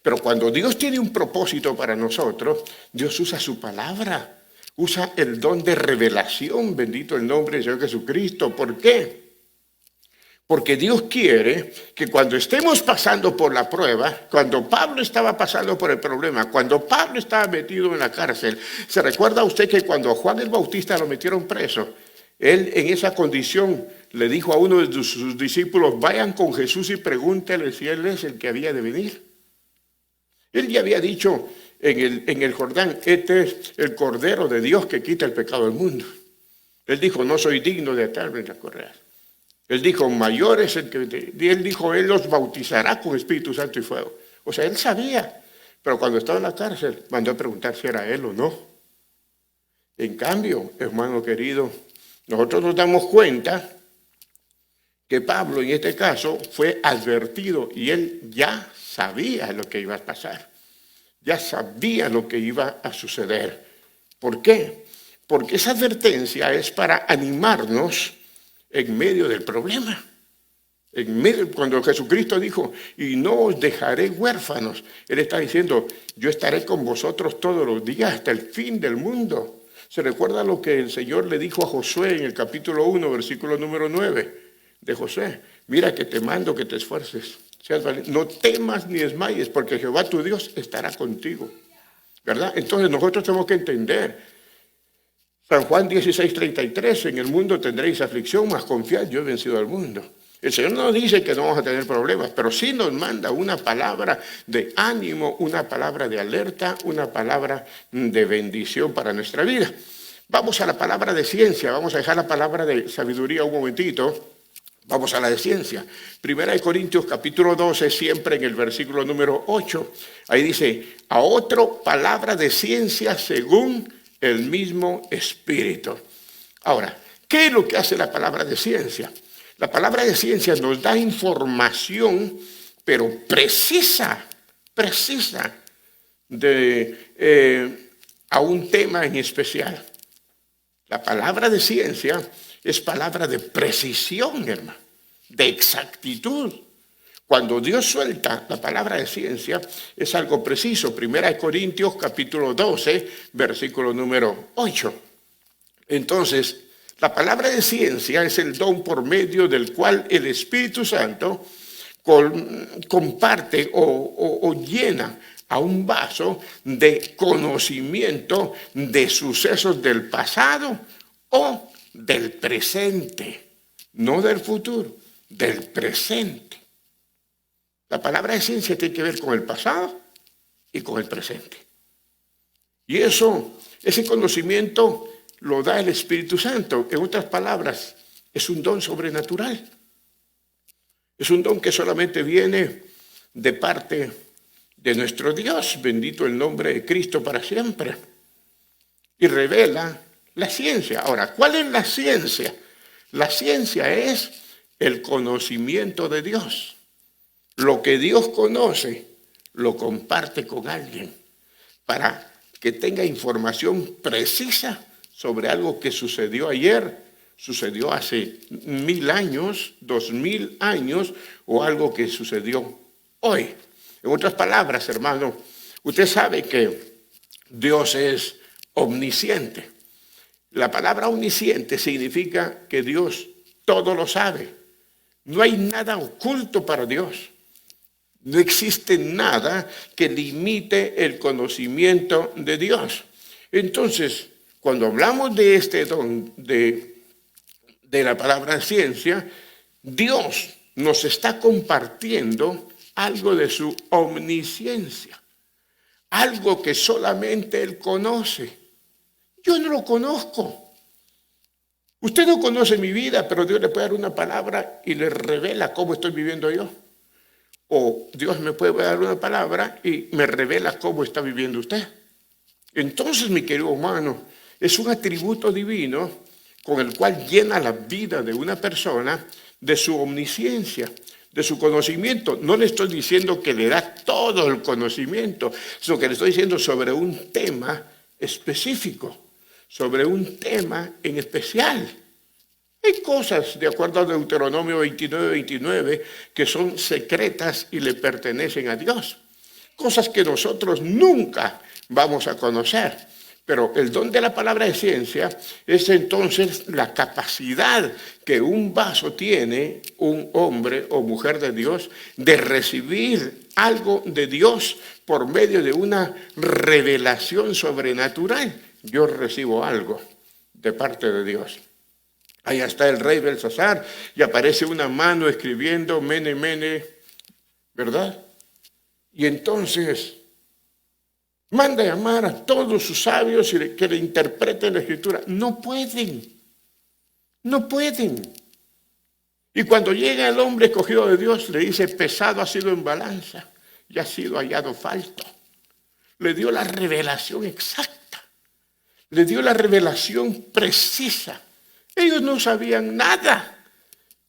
Pero cuando Dios tiene un propósito para nosotros, Dios usa su palabra, usa el don de revelación, bendito el nombre del Señor Jesucristo. ¿Por qué? Porque Dios quiere que cuando estemos pasando por la prueba, cuando Pablo estaba pasando por el problema, cuando Pablo estaba metido en la cárcel, ¿se recuerda usted que cuando Juan el Bautista lo metieron preso? Él en esa condición le dijo a uno de sus discípulos, vayan con Jesús y pregúntele si Él es el que había de venir. Él ya había dicho en el Jordán, este es el Cordero de Dios que quita el pecado del mundo. Él dijo, no soy digno de atarme en las correas. Él dijo, mayor es el que... Y él dijo, Él los bautizará con Espíritu Santo y fuego. O sea, Él sabía. Pero cuando estaba en la cárcel, mandó a preguntar si era Él o no. En cambio, hermano querido, nosotros nos damos cuenta que Pablo en este caso fue advertido y él ya sabía lo que iba a pasar. Ya sabía lo que iba a suceder. ¿Por qué? Porque esa advertencia es para animarnos en medio del problema. Cuando Jesucristo dijo, y no os dejaré huérfanos, Él está diciendo, yo estaré con vosotros todos los días hasta el fin del mundo. ¿Se recuerda lo que el Señor le dijo a Josué en el capítulo 1, versículo número 9 de Josué? Mira que te mando que te esfuerces, seas valiente, no temas ni desmayes, porque Jehová tu Dios estará contigo. ¿Verdad? Entonces nosotros tenemos que entender, San Juan 16:33, en el mundo tendréis aflicción, mas confiad, yo he vencido al mundo. El Señor no dice que no vamos a tener problemas, pero sí nos manda una palabra de ánimo, una palabra de alerta, una palabra de bendición para nuestra vida. Vamos a la palabra de ciencia, vamos a dejar la palabra de sabiduría un momentito, vamos a la de ciencia. Primera de Corintios capítulo 12, siempre en el versículo número 8, ahí dice, a otro palabra de ciencia según el mismo Espíritu. Ahora, ¿qué es lo que hace la palabra de ciencia? La palabra de ciencia nos da información, pero precisa a un tema en especial. La palabra de ciencia es palabra de precisión, hermano, de exactitud. Cuando Dios suelta la palabra de ciencia, es algo preciso. Primera de Corintios, capítulo 12, versículo número 8. Entonces, la palabra de ciencia es el don por medio del cual el Espíritu Santo comparte o llena a un vaso de conocimiento de sucesos del pasado o del presente, no del futuro, del presente. La palabra de ciencia tiene que ver con el pasado y con el presente. Y ese conocimiento lo da el Espíritu Santo. En otras palabras, es un don sobrenatural. Es un don que solamente viene de parte de nuestro Dios, bendito el nombre de Cristo para siempre. Y revela la ciencia. Ahora, ¿cuál es la ciencia? La ciencia es el conocimiento de Dios. Lo que Dios conoce, lo comparte con alguien para que tenga información precisa sobre algo que sucedió ayer sucedió hace 1000 años, 2000 años o algo que sucedió hoy. En otras palabras, hermano, usted sabe que Dios es omnisciente. La palabra omnisciente significa que Dios todo lo sabe. No hay nada oculto para Dios. No existe nada que limite el conocimiento de Dios. Entonces, cuando hablamos de este don de la palabra ciencia, Dios nos está compartiendo algo de su omnisciencia, algo que solamente Él conoce. Yo no lo conozco. Usted no conoce mi vida, pero Dios le puede dar una palabra y le revela cómo estoy viviendo yo. O Dios me puede dar una palabra y me revela cómo está viviendo usted. Entonces, mi querido hermano, es un atributo divino con el cual llena la vida de una persona de su omnisciencia, de su conocimiento. No le estoy diciendo que le da todo el conocimiento, sino que le estoy diciendo sobre un tema específico, sobre un tema en especial. Hay cosas, de acuerdo a Deuteronomio 29, que son secretas y le pertenecen a Dios. Cosas que nosotros nunca vamos a conocer. Pero el don de la palabra de ciencia es entonces la capacidad que un vaso tiene, un hombre o mujer de Dios, de recibir algo de Dios por medio de una revelación sobrenatural. Yo recibo algo de parte de Dios. Allá está el rey Belsasar y aparece una mano escribiendo Mene, Mene, ¿verdad? Y entonces manda llamar a todos sus sabios y que le interpreten la escritura. No pueden. Y cuando llega el hombre escogido de Dios, le dice, pesado ha sido en balanza y ha sido hallado falto. Le dio la revelación exacta. Le dio la revelación precisa. Ellos no sabían nada,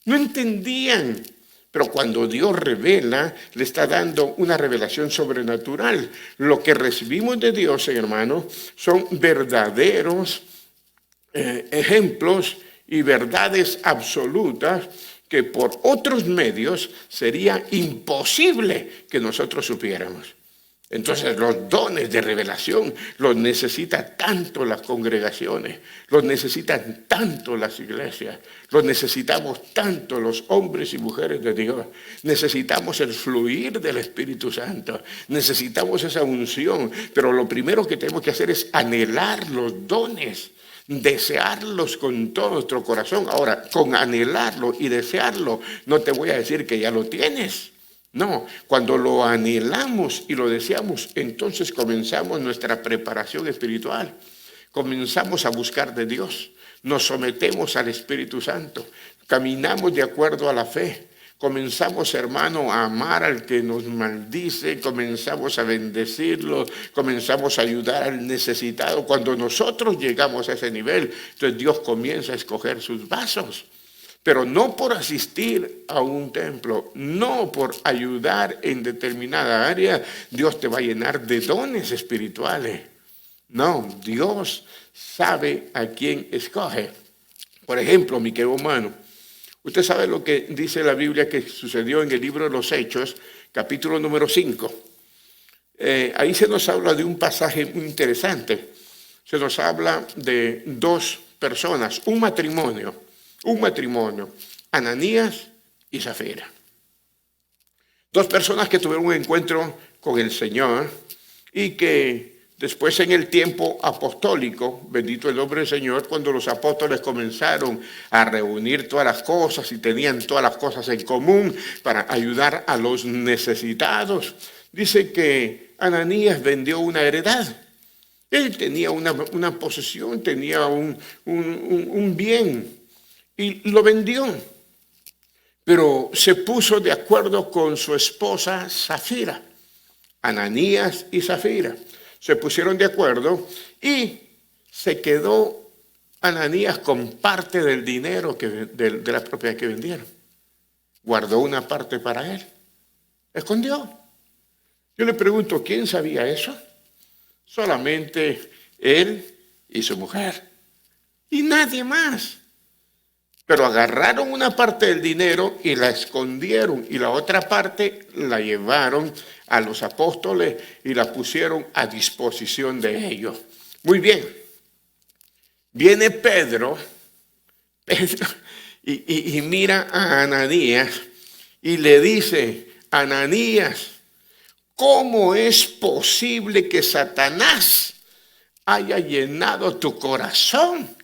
no entendían. Pero cuando Dios revela, le está dando una revelación sobrenatural. Lo que recibimos de Dios, hermano, son verdaderos ejemplos y verdades absolutas que por otros medios sería imposible que nosotros supiéramos. Entonces los dones de revelación los necesitan tanto las congregaciones, los necesitan tanto las iglesias, los necesitamos tanto los hombres y mujeres de Dios. Necesitamos el fluir del Espíritu Santo, necesitamos esa unción, pero lo primero que tenemos que hacer es anhelar los dones, desearlos con todo nuestro corazón. Ahora, con anhelarlo y desearlo, no te voy a decir que ya lo tienes. No, cuando lo anhelamos y lo deseamos, entonces comenzamos nuestra preparación espiritual. Comenzamos a buscar de Dios, nos sometemos al Espíritu Santo, caminamos de acuerdo a la fe. Comenzamos, hermano, a amar al que nos maldice, comenzamos a bendecirlo, comenzamos a ayudar al necesitado. Cuando nosotros llegamos a ese nivel, entonces Dios comienza a escoger sus vasos. Pero no por asistir a un templo, no por ayudar en determinada área, Dios te va a llenar de dones espirituales. No, Dios sabe a quién escoge. Por ejemplo, mi querido hermano, usted sabe lo que dice la Biblia que sucedió en el libro de los Hechos, capítulo número 5. Ahí se nos habla de un pasaje muy interesante. Se nos habla de dos personas, un matrimonio, Ananías y Zafira. Dos personas que tuvieron un encuentro con el Señor y que después en el tiempo apostólico, bendito el nombre del Señor, cuando los apóstoles comenzaron a reunir todas las cosas y tenían todas las cosas en común para ayudar a los necesitados, dice que Ananías vendió una heredad. Él tenía una posesión, tenía un bien y lo vendió. Pero se puso de acuerdo con su esposa Zafira, Ananías y Zafira. Se pusieron de acuerdo y se quedó Ananías con parte del dinero de la propiedad que vendieron. Guardó una parte para él. Escondió. Yo le pregunto, ¿quién sabía eso? Solamente él y su mujer. Y nadie más. Pero agarraron una parte del dinero y la escondieron y la otra parte la llevaron a los apóstoles y la pusieron a disposición de ellos. Muy bien. Viene Pedro y mira a Ananías y le dice: Ananías, ¿cómo es posible que Satanás haya llenado tu corazón?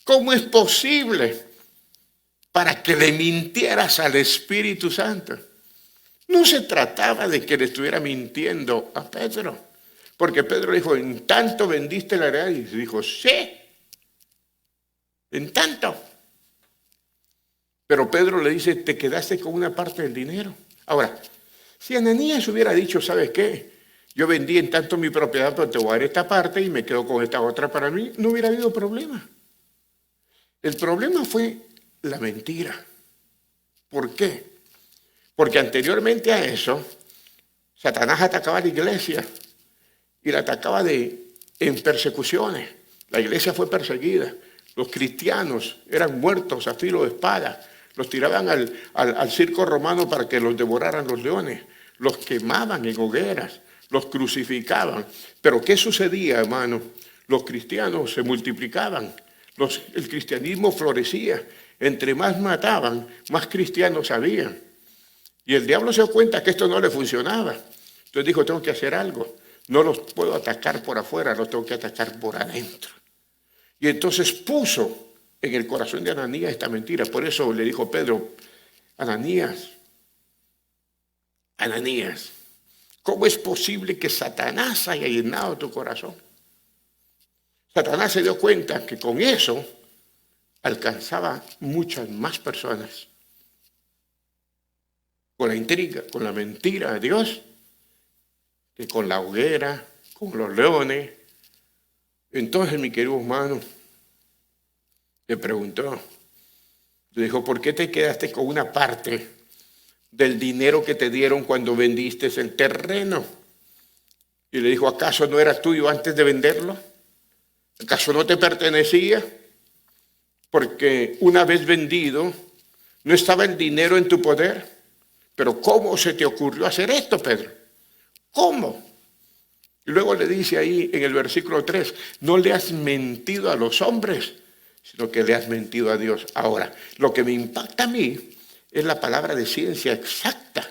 ¿Cómo es posible para que le mintieras al Espíritu Santo? No se trataba de que le estuviera mintiendo a Pedro, porque Pedro dijo: ¿en tanto vendiste la heredad? Y dijo: sí, en tanto. Pero Pedro le dice: te quedaste con una parte del dinero. Ahora, si Ananías hubiera dicho: ¿sabes qué? Yo vendí en tanto mi propiedad, pero te voy a dar esta parte y me quedo con esta otra para mí, no hubiera habido problema. El problema fue la mentira. ¿Por qué? Porque anteriormente a eso, Satanás atacaba a la iglesia y la atacaba en persecuciones. La iglesia fue perseguida. Los cristianos eran muertos a filo de espada. Los tiraban al circo romano para que los devoraran los leones. Los quemaban en hogueras. Los crucificaban. Pero ¿qué sucedía, hermano? Los cristianos se multiplicaban. El cristianismo florecía. Entre más mataban, más cristianos habían. Y el diablo se dio cuenta que esto no le funcionaba. Entonces dijo: tengo que hacer algo. No los puedo atacar por afuera, los tengo que atacar por adentro. Y entonces puso en el corazón de Ananías esta mentira. Por eso le dijo Pedro: Ananías, Ananías, ¿cómo es posible que Satanás haya llenado tu corazón? Satanás se dio cuenta que con eso alcanzaba muchas más personas. Con la intriga, con la mentira de Dios, que con la hoguera, con los leones. Entonces, mi querido hermano, le preguntó, le dijo: ¿por qué te quedaste con una parte del dinero que te dieron cuando vendiste el terreno? Y le dijo: ¿acaso no era tuyo antes de venderlo? ¿Acaso no te pertenecía? Porque una vez vendido, no estaba el dinero en tu poder. Pero ¿cómo se te ocurrió hacer esto, Pedro? ¿Cómo? Y luego le dice ahí en el versículo 3, no le has mentido a los hombres, sino que le has mentido a Dios. Ahora, lo que me impacta a mí es la palabra de ciencia exacta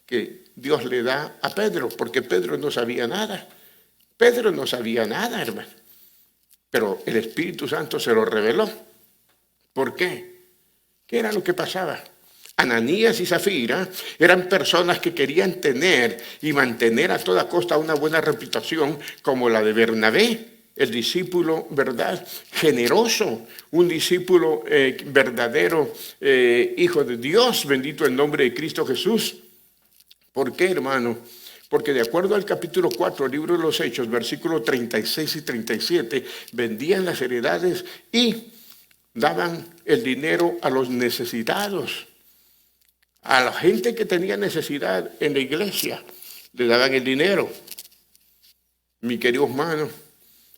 que Dios le da a Pedro, porque Pedro no sabía nada. Pedro no sabía nada, hermano. Pero el Espíritu Santo se lo reveló. ¿Por qué? ¿Qué era lo que pasaba? Ananías y Zafira eran personas que querían tener y mantener a toda costa una buena reputación como la de Bernabé, el discípulo, ¿verdad?, generoso, un discípulo verdadero, hijo de Dios, bendito el nombre de Cristo Jesús. ¿Por qué, hermano? Porque de acuerdo al capítulo 4, libro de los Hechos, versículos 36 y 37, vendían las heredades y daban el dinero a los necesitados. A la gente que tenía necesidad en la iglesia, le daban el dinero. Mi querido hermano,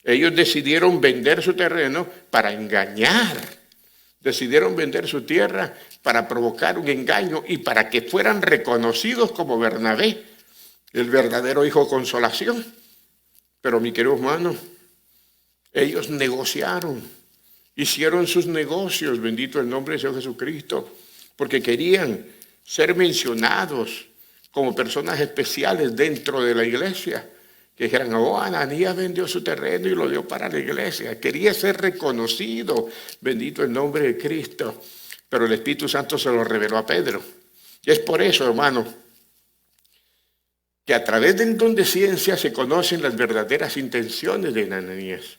ellos decidieron vender su terreno para engañar. Decidieron vender su tierra para provocar un engaño y para que fueran reconocidos como Bernabé, el verdadero hijo de consolación. Pero mi querido hermano, ellos negociaron, hicieron sus negocios, bendito el nombre de Señor Jesucristo, porque querían ser mencionados como personas especiales dentro de la iglesia. Que dijeran: oh, Ananías vendió su terreno y lo dio para la iglesia. Quería ser reconocido, bendito el nombre de Cristo. Pero el Espíritu Santo se lo reveló a Pedro. Y es por eso, hermano, que a través del don de ciencia se conocen las verdaderas intenciones de Ananías.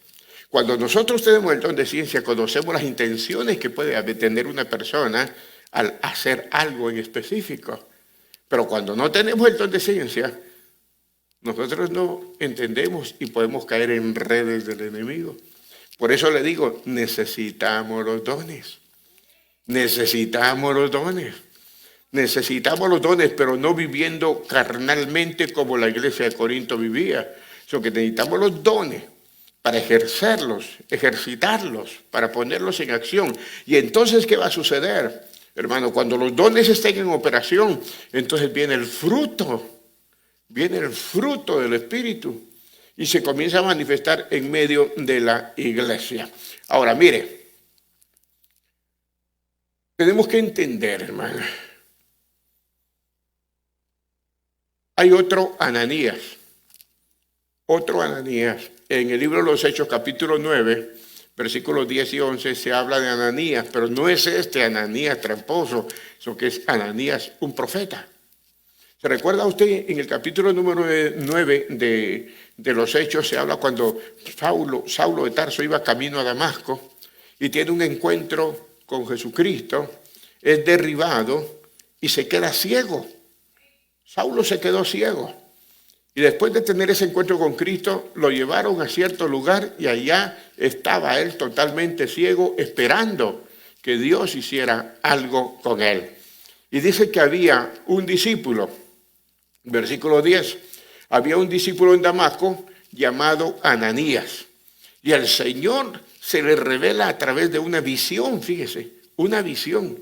Cuando nosotros tenemos el don de ciencia, conocemos las intenciones que puede tener una persona al hacer algo en específico. Pero cuando no tenemos el don de ciencia, nosotros no entendemos y podemos caer en redes del enemigo. Por eso le digo, necesitamos los dones. Necesitamos los dones. Necesitamos los dones, pero no viviendo carnalmente como la iglesia de Corinto vivía, sino que necesitamos los dones para ejercerlos, ejercitarlos, para ponerlos en acción. Y entonces, ¿qué va a suceder? Hermano, cuando los dones estén en operación, entonces viene el fruto del Espíritu y se comienza a manifestar en medio de la iglesia. Ahora, mire, tenemos que entender, hermano, hay otro Ananías. En el libro de los Hechos, capítulo 9, versículos 10 y 11, se habla de Ananías, pero no es este Ananías tramposo, sino que es Ananías, un profeta. ¿Se recuerda usted en el capítulo número 9 de los Hechos? Se habla cuando Saulo de Tarso iba camino a Damasco y tiene un encuentro con Jesucristo, es derribado y se queda ciego. Saulo se quedó ciego. Y después de tener ese encuentro con Cristo, lo llevaron a cierto lugar y allá estaba él totalmente ciego, esperando que Dios hiciera algo con él. Y dice que había un discípulo, versículo 10, había un discípulo en Damasco llamado Ananías. Y al Señor se le revela a través de una visión, fíjese, una visión.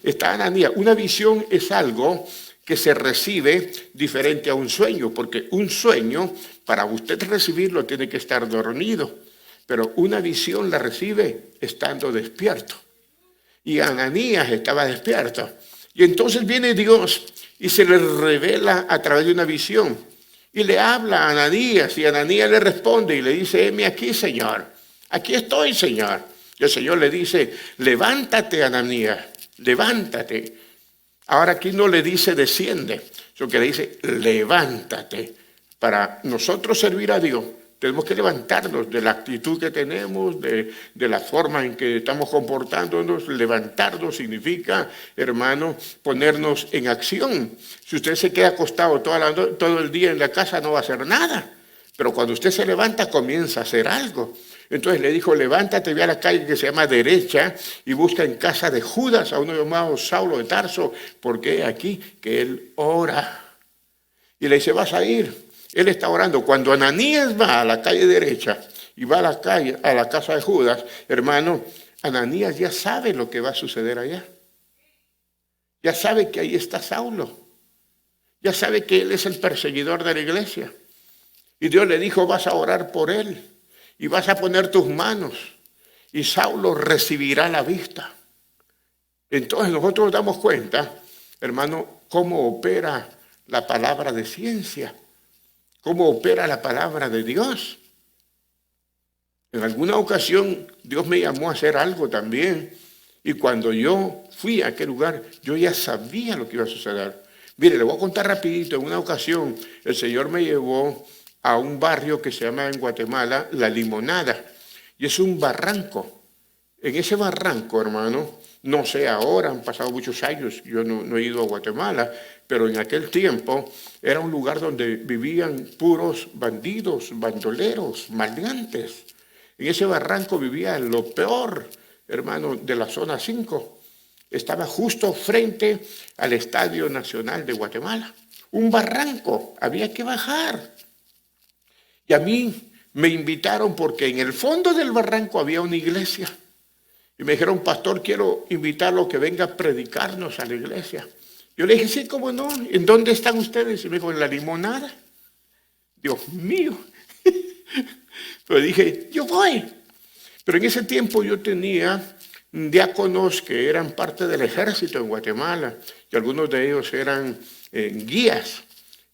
Está Ananías. Una visión es algo que se recibe diferente a un sueño, porque un sueño, para usted recibirlo, tiene que estar dormido, pero una visión la recibe estando despierto. Y Ananías estaba despierto. Y entonces viene Dios y se le revela a través de una visión. Y le habla a Ananías, y Ananías le responde y le dice: heme aquí, Señor. Aquí estoy, Señor. Y el Señor le dice: levántate, Ananías, levántate. Ahora aquí no le dice desciende, sino que le dice levántate. Para nosotros servir a Dios, tenemos que levantarnos de la actitud que tenemos, de la forma en que estamos comportándonos. Levantarnos significa, hermano, ponernos en acción. Si usted se queda acostado todo el día en la casa, no va a hacer nada. Pero cuando usted se levanta, comienza a hacer algo. Entonces le dijo: levántate, ve a la calle que se llama Derecha y busca en casa de Judas a uno llamado Saulo de Tarso, porque aquí que él ora. Y le dice: vas a ir. Él está orando. Cuando Ananías va a la calle derecha y va a la casa de Judas, hermano, Ananías ya sabe lo que va a suceder allá. Ya sabe que ahí está Saulo. Ya sabe que él es el perseguidor de la iglesia. Y Dios le dijo: vas a orar por él y vas a poner tus manos y Saulo recibirá la vista. Entonces nosotros nos damos cuenta, hermano, cómo opera la palabra de ciencia, cómo opera la palabra de Dios. En alguna ocasión Dios me llamó a hacer algo también, y cuando yo fui a aquel lugar, yo ya sabía lo que iba a suceder. Mire, le voy a contar rapidito. En una ocasión el Señor me llevó a un barrio que se llama en Guatemala La Limonada, y es un barranco. En ese barranco, hermano, no sé ahora, han pasado muchos años, yo no he ido a Guatemala, pero en aquel tiempo era un lugar donde vivían puros bandidos, bandoleros, maleantes. En ese barranco vivía lo peor, hermano, de la zona 5. Estaba justo frente al Estadio Nacional de Guatemala. Un barranco, había que bajar. Y a mí me invitaron porque en el fondo del barranco había una iglesia. Y me dijeron: pastor, quiero invitarlo a que venga a predicarnos a la iglesia. Yo le dije: sí, ¿cómo no? ¿En dónde están ustedes? Y me dijo: en La Limonada. Dios mío. Pero dije: yo voy. Pero en ese tiempo yo tenía diáconos que eran parte del ejército en Guatemala, y algunos de ellos eran guías.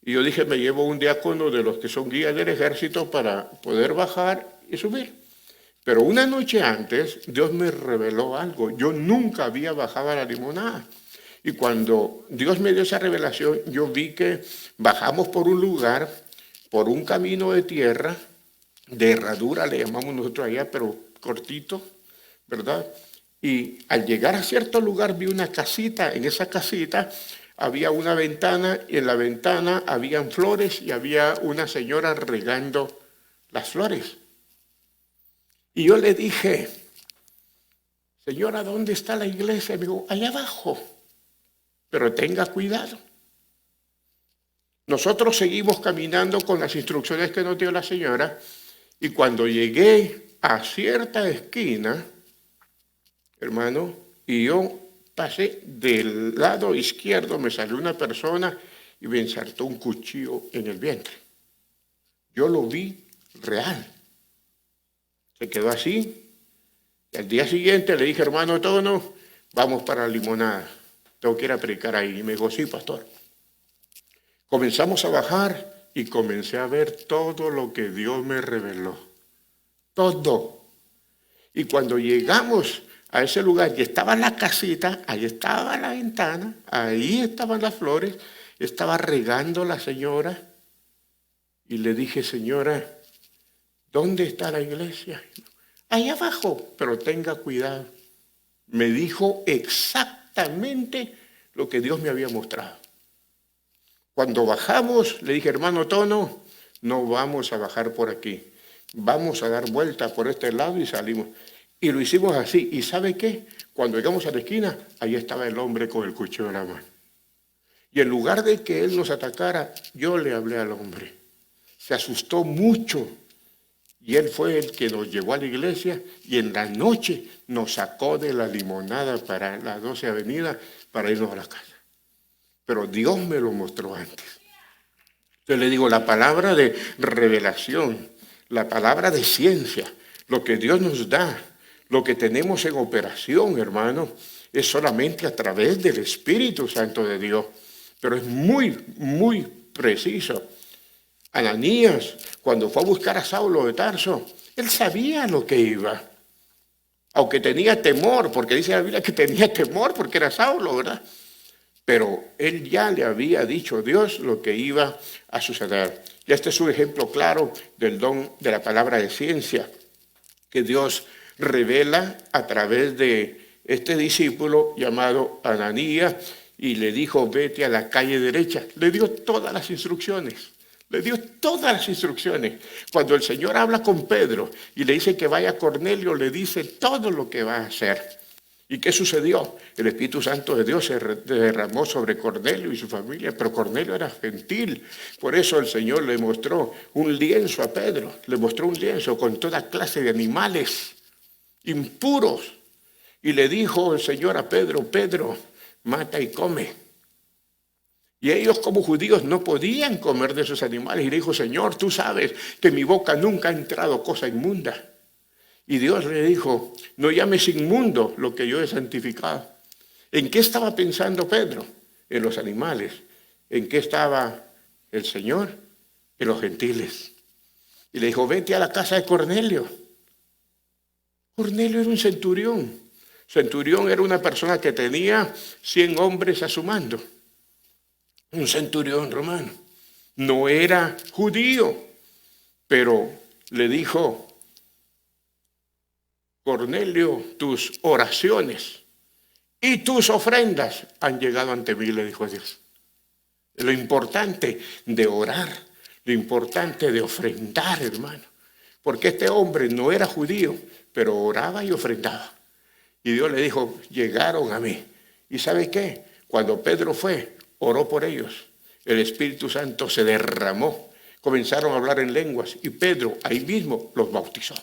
Y yo dije: me llevo un diácono de los que son guías del ejército para poder bajar y subir. Pero una noche antes, Dios me reveló algo. Yo nunca había bajado a La Limonada. Y cuando Dios me dio esa revelación, yo vi que bajamos por un lugar, por un camino de tierra, de herradura le llamamos nosotros allá, pero cortito, ¿verdad? Y al llegar a cierto lugar vi una casita. En esa casita había una ventana, y en la ventana habían flores y había una señora regando las flores. Y yo le dije: señora, ¿dónde está la iglesia? Y me dijo: allá abajo, pero tenga cuidado. Nosotros seguimos caminando con las instrucciones que nos dio la señora, Y cuando llegué a cierta esquina, hermano, y yo pasé del lado izquierdo, me salió una persona y me ensartó un cuchillo en el vientre. Yo lo vi real. Se quedó así. Y al día siguiente le dije, hermano Tono, vamos para la Limonada. Tengo que ir a predicar ahí. Y me dijo, sí, pastor. Comenzamos a bajar y comencé a ver todo lo que Dios me reveló. Todo. Y cuando llegamos a ese lugar, y estaba la casita, ahí estaba la ventana, ahí estaban las flores, estaba regando la señora. Y le dije, señora, ¿dónde está la iglesia? Ahí abajo, pero tenga cuidado. Me dijo exactamente lo que Dios me había mostrado. Cuando bajamos, le dije, hermano Tono, no vamos a bajar por aquí. Vamos a dar vuelta por este lado y salimos. Y lo hicimos así. ¿Y sabe qué? Cuando llegamos a la esquina, ahí estaba el hombre con el cuchillo en la mano. Y en lugar de que él nos atacara, yo le hablé al hombre. Se asustó mucho. Y él fue el que nos llevó a la iglesia y en la noche nos sacó de la Limonada para la 12 Avenida para irnos a la casa. Pero Dios me lo mostró antes. Yo le digo, la palabra de revelación, la palabra de ciencia, lo que Dios nos da, lo que tenemos en operación, hermano, es solamente a través del Espíritu Santo de Dios. Pero es muy, muy preciso. Ananías, cuando fue a buscar a Saulo de Tarso, él sabía lo que iba. Aunque tenía temor, porque dice la Biblia que tenía temor porque era Saulo, ¿verdad? Pero él ya le había dicho a Dios lo que iba a suceder. Y este es un ejemplo claro del don de la palabra de ciencia que Dios revela a través de este discípulo llamado Ananías y le dijo, vete a la calle derecha. Le dio todas las instrucciones. Le dio todas las instrucciones. Cuando el Señor habla con Pedro y le dice que vaya a Cornelio, le dice todo lo que va a hacer. ¿Y qué sucedió? El Espíritu Santo de Dios se derramó sobre Cornelio y su familia, pero Cornelio era gentil. Por eso el Señor le mostró un lienzo a Pedro, le mostró un lienzo con toda clase de animales impuros. Y le dijo el Señor a Pedro, Pedro, mata y come. Y ellos como judíos no podían comer de esos animales. Y le dijo, Señor, tú sabes que en mi boca nunca ha entrado cosa inmunda. Y Dios le dijo, no llames inmundo lo que yo he santificado. ¿En qué estaba pensando Pedro? En los animales. ¿En qué estaba el Señor? En los gentiles. Y le dijo, vete a la casa de Cornelio. Cornelio era un centurión. Centurión era una persona que tenía 100 hombres a su mando. Un centurión romano. No era judío, pero le dijo, Cornelio, tus oraciones y tus ofrendas han llegado ante mí, le dijo Dios. Lo importante de orar, lo importante de ofrendar, hermano. Porque este hombre no era judío, pero oraba y ofrendaba. Y Dios le dijo, llegaron a mí. ¿Y sabe qué? Cuando Pedro fue, oró por ellos. El Espíritu Santo se derramó. Comenzaron a hablar en lenguas y Pedro ahí mismo los bautizó.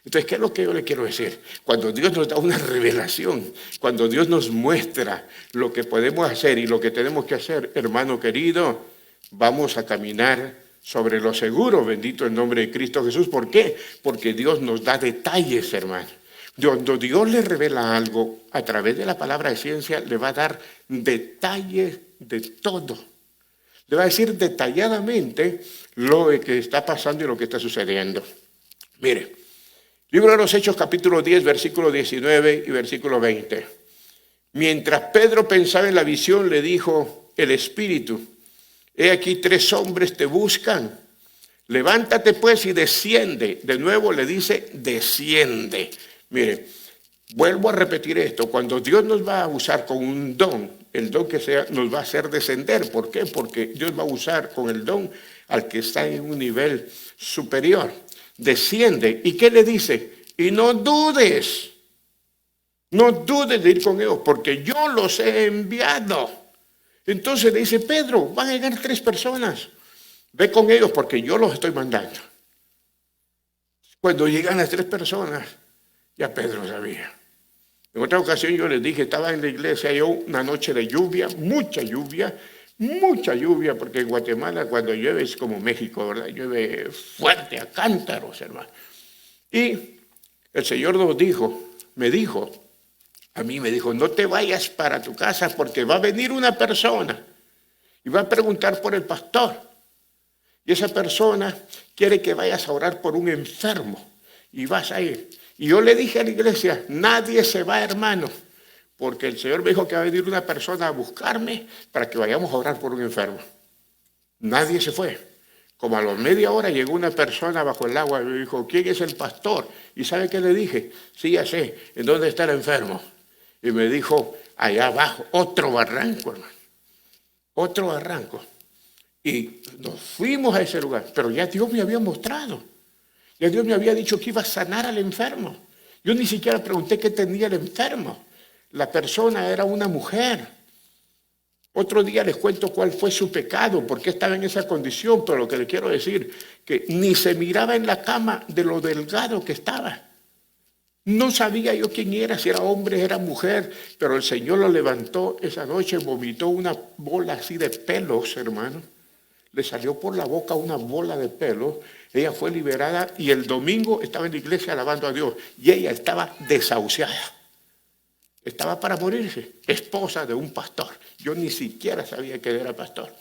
Entonces, ¿qué es lo que yo le quiero decir? Cuando Dios nos da una revelación, cuando Dios nos muestra lo que podemos hacer y lo que tenemos que hacer, hermano querido, vamos a caminar sobre lo seguro, bendito el nombre de Cristo Jesús. ¿Por qué? Porque Dios nos da detalles, hermano. Cuando Dios le revela algo a través de la palabra de ciencia, le va a dar detalles de todo. Le va a decir detalladamente lo que está pasando y lo que está sucediendo. Mire. Libro de los Hechos, capítulo 10, versículo 19 y versículo 20. Mientras Pedro pensaba en la visión, le dijo el Espíritu, he aquí 3 hombres te buscan. Levántate pues y desciende. De nuevo le dice, desciende. Mire, vuelvo a repetir esto. Cuando Dios nos va a usar con un don, el don que sea nos va a hacer descender. ¿Por qué? Porque Dios va a usar con el don al que está en un nivel superior. Desciende. ¿Y qué le dice? Y no dudes de ir con ellos, porque yo los he enviado. Entonces le dice, Pedro, van a llegar 3 personas. Ve con ellos porque yo los estoy mandando. Cuando llegan las 3 personas, ya Pedro sabía. En otra ocasión yo les dije, estaba en la iglesia yo una noche de lluvia, mucha lluvia, porque en Guatemala cuando llueve es como México, ¿verdad? Llueve fuerte, a cántaros, hermano. Y el Señor nos dijo, me dijo, no te vayas para tu casa porque va a venir una persona y va a preguntar por el pastor. Y esa persona quiere que vayas a orar por un enfermo y vas a ir. Y yo le dije a la iglesia, nadie se va, hermano, porque el Señor me dijo que va a venir una persona a buscarme para que vayamos a orar por un enfermo. Nadie se fue. Como a la media hora llegó una persona bajo el agua y me dijo, ¿quién es el pastor? ¿Y sabe qué le dije? Sí, ya sé, ¿en dónde está el enfermo? Y me dijo, allá abajo, otro barranco, hermano. Otro barranco. Y nos fuimos a ese lugar, pero ya Dios me había mostrado. Ya Dios me había dicho que iba a sanar al enfermo. Yo ni siquiera pregunté qué tenía el enfermo. La persona era una mujer. Otro día les cuento cuál fue su pecado, por qué estaba en esa condición, pero lo que le quiero decir, que ni se miraba en la cama de lo delgado que estaba. No sabía yo quién era, si era hombre, era mujer, pero el Señor lo levantó esa noche, vomitó una bola así de pelos, hermano. Le salió por la boca una bola de pelo, ella fue liberada y el domingo estaba en la iglesia alabando a Dios y ella estaba desahuciada. Estaba para morirse, esposa de un pastor. Yo ni siquiera sabía que era pastor.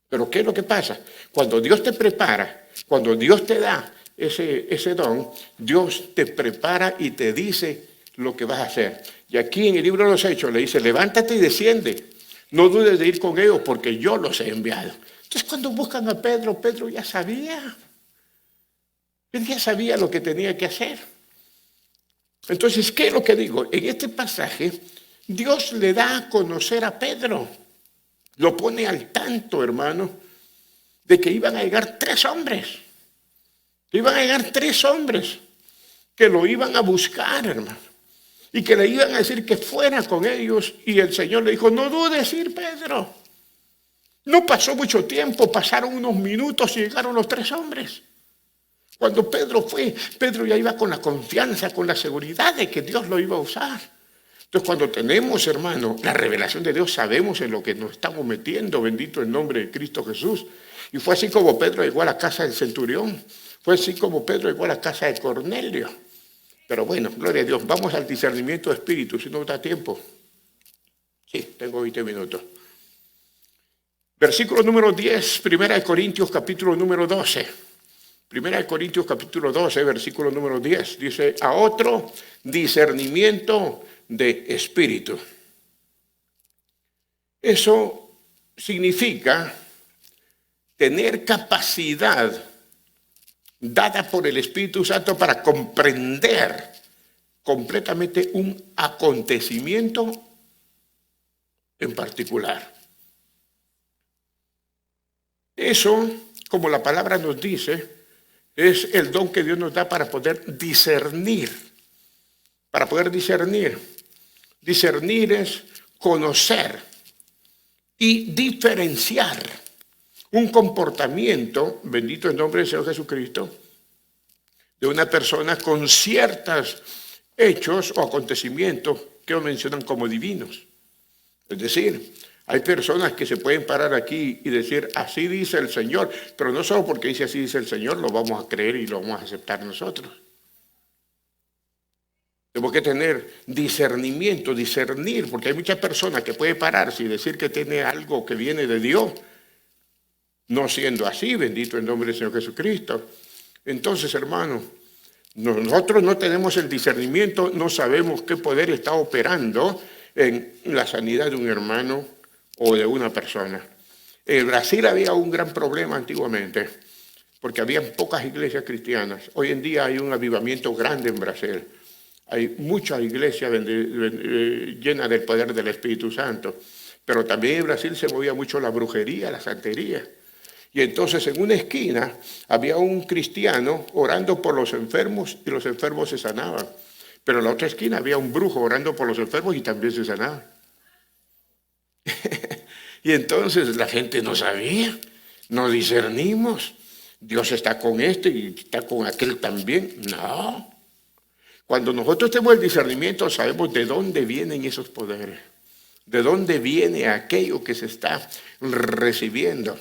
Pero ¿qué es lo que pasa? Cuando Dios te prepara, cuando Dios te da ese don, Dios te prepara y te dice lo que vas a hacer. Y aquí en el libro de los Hechos le dice, levántate y desciende. No dudes de ir con ellos porque yo los he enviado. Entonces cuando buscan a Pedro, Pedro ya sabía. Él ya sabía lo que tenía que hacer. Entonces, ¿qué es lo que digo? En este pasaje, Dios le da a conocer a Pedro. Lo pone al tanto, hermano, de que iban a llegar 3 hombres. Iban a llegar 3 hombres que lo iban a buscar, hermano. Y que le iban a decir que fuera con ellos. Y el Señor le dijo, no dudes ir, Pedro. No pasó mucho tiempo, pasaron unos minutos y llegaron los 3 hombres. Cuando Pedro fue, Pedro ya iba con la confianza, con la seguridad de que Dios lo iba a usar. Entonces cuando tenemos, hermano, la revelación de Dios, sabemos en lo que nos estamos metiendo, bendito el nombre de Cristo Jesús. Y fue así como Pedro llegó a la casa del centurión. Fue así como Pedro llegó a la casa de Cornelio. Pero bueno, gloria a Dios, vamos al discernimiento de espíritu, si no da tiempo. Sí, tengo 20 minutos. Versículo número 10, 1 Corintios capítulo número 12. 1 Corintios capítulo 12, versículo número 10. Dice, a otro discernimiento de espíritu. Eso significa tener capacidad dada por el Espíritu Santo para comprender completamente un acontecimiento en particular. Eso, como la palabra nos dice, es el don que Dios nos da para poder discernir. Para poder discernir. Discernir es conocer y diferenciar un comportamiento, bendito el nombre del Señor Jesucristo, de una persona con ciertos hechos o acontecimientos que lo mencionan como divinos. Es decir, hay personas que se pueden parar aquí y decir, así dice el Señor, pero no solo porque dice así dice el Señor, lo vamos a creer y lo vamos a aceptar nosotros. Tenemos que tener discernimiento, discernir, porque hay muchas personas que pueden pararse y decir que tiene algo que viene de Dios, no siendo así, bendito el nombre del Señor Jesucristo. Entonces, hermano, nosotros no tenemos el discernimiento, no sabemos qué poder está operando en la sanidad de un hermano o de una persona. En Brasil había un gran problema antiguamente, porque había pocas iglesias cristianas. Hoy en día hay un avivamiento grande en Brasil. Hay muchas iglesias llenas del poder del Espíritu Santo. Pero también en Brasil se movía mucho la brujería, la santería. Y entonces en una esquina había un cristiano orando por los enfermos y los enfermos se sanaban. Pero en la otra esquina había un brujo orando por los enfermos y también se sanaban. Y entonces la gente no sabía, no discernimos. Dios está con este y está con aquel también. No. Cuando nosotros tenemos el discernimiento, sabemos de dónde vienen esos poderes, de dónde viene aquello que se está recibiendo.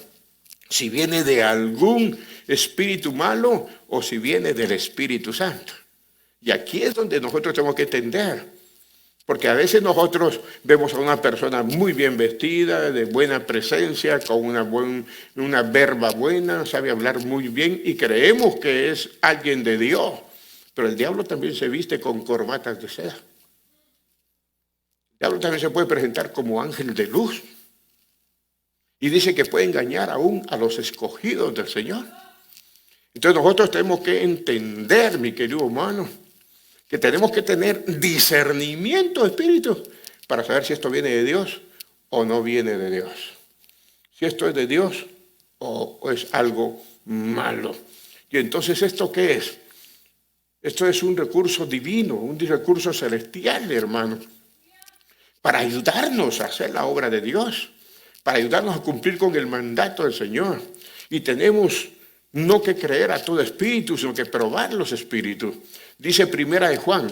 Si viene de algún espíritu malo o si viene del Espíritu Santo. Y aquí es donde nosotros tenemos que entender. Porque a veces nosotros vemos a una persona muy bien vestida, de buena presencia, con una verba buena, sabe hablar muy bien y creemos que es alguien de Dios. Pero el diablo también se viste con corbatas de seda. El diablo también se puede presentar como ángel de luz. Y dice que puede engañar aún a los escogidos del Señor. Entonces nosotros tenemos que entender, mi querido hermano, que tenemos que tener discernimiento de espíritu para saber si esto viene de Dios o no viene de Dios. Si esto es de Dios o es algo malo. Y entonces, ¿esto qué es? Esto es un recurso divino, un recurso celestial, hermano, para ayudarnos a hacer la obra de Dios, para ayudarnos a cumplir con el mandato del Señor. Y tenemos no que creer a todo espíritu, sino que probar los espíritus. Dice Primera de Juan,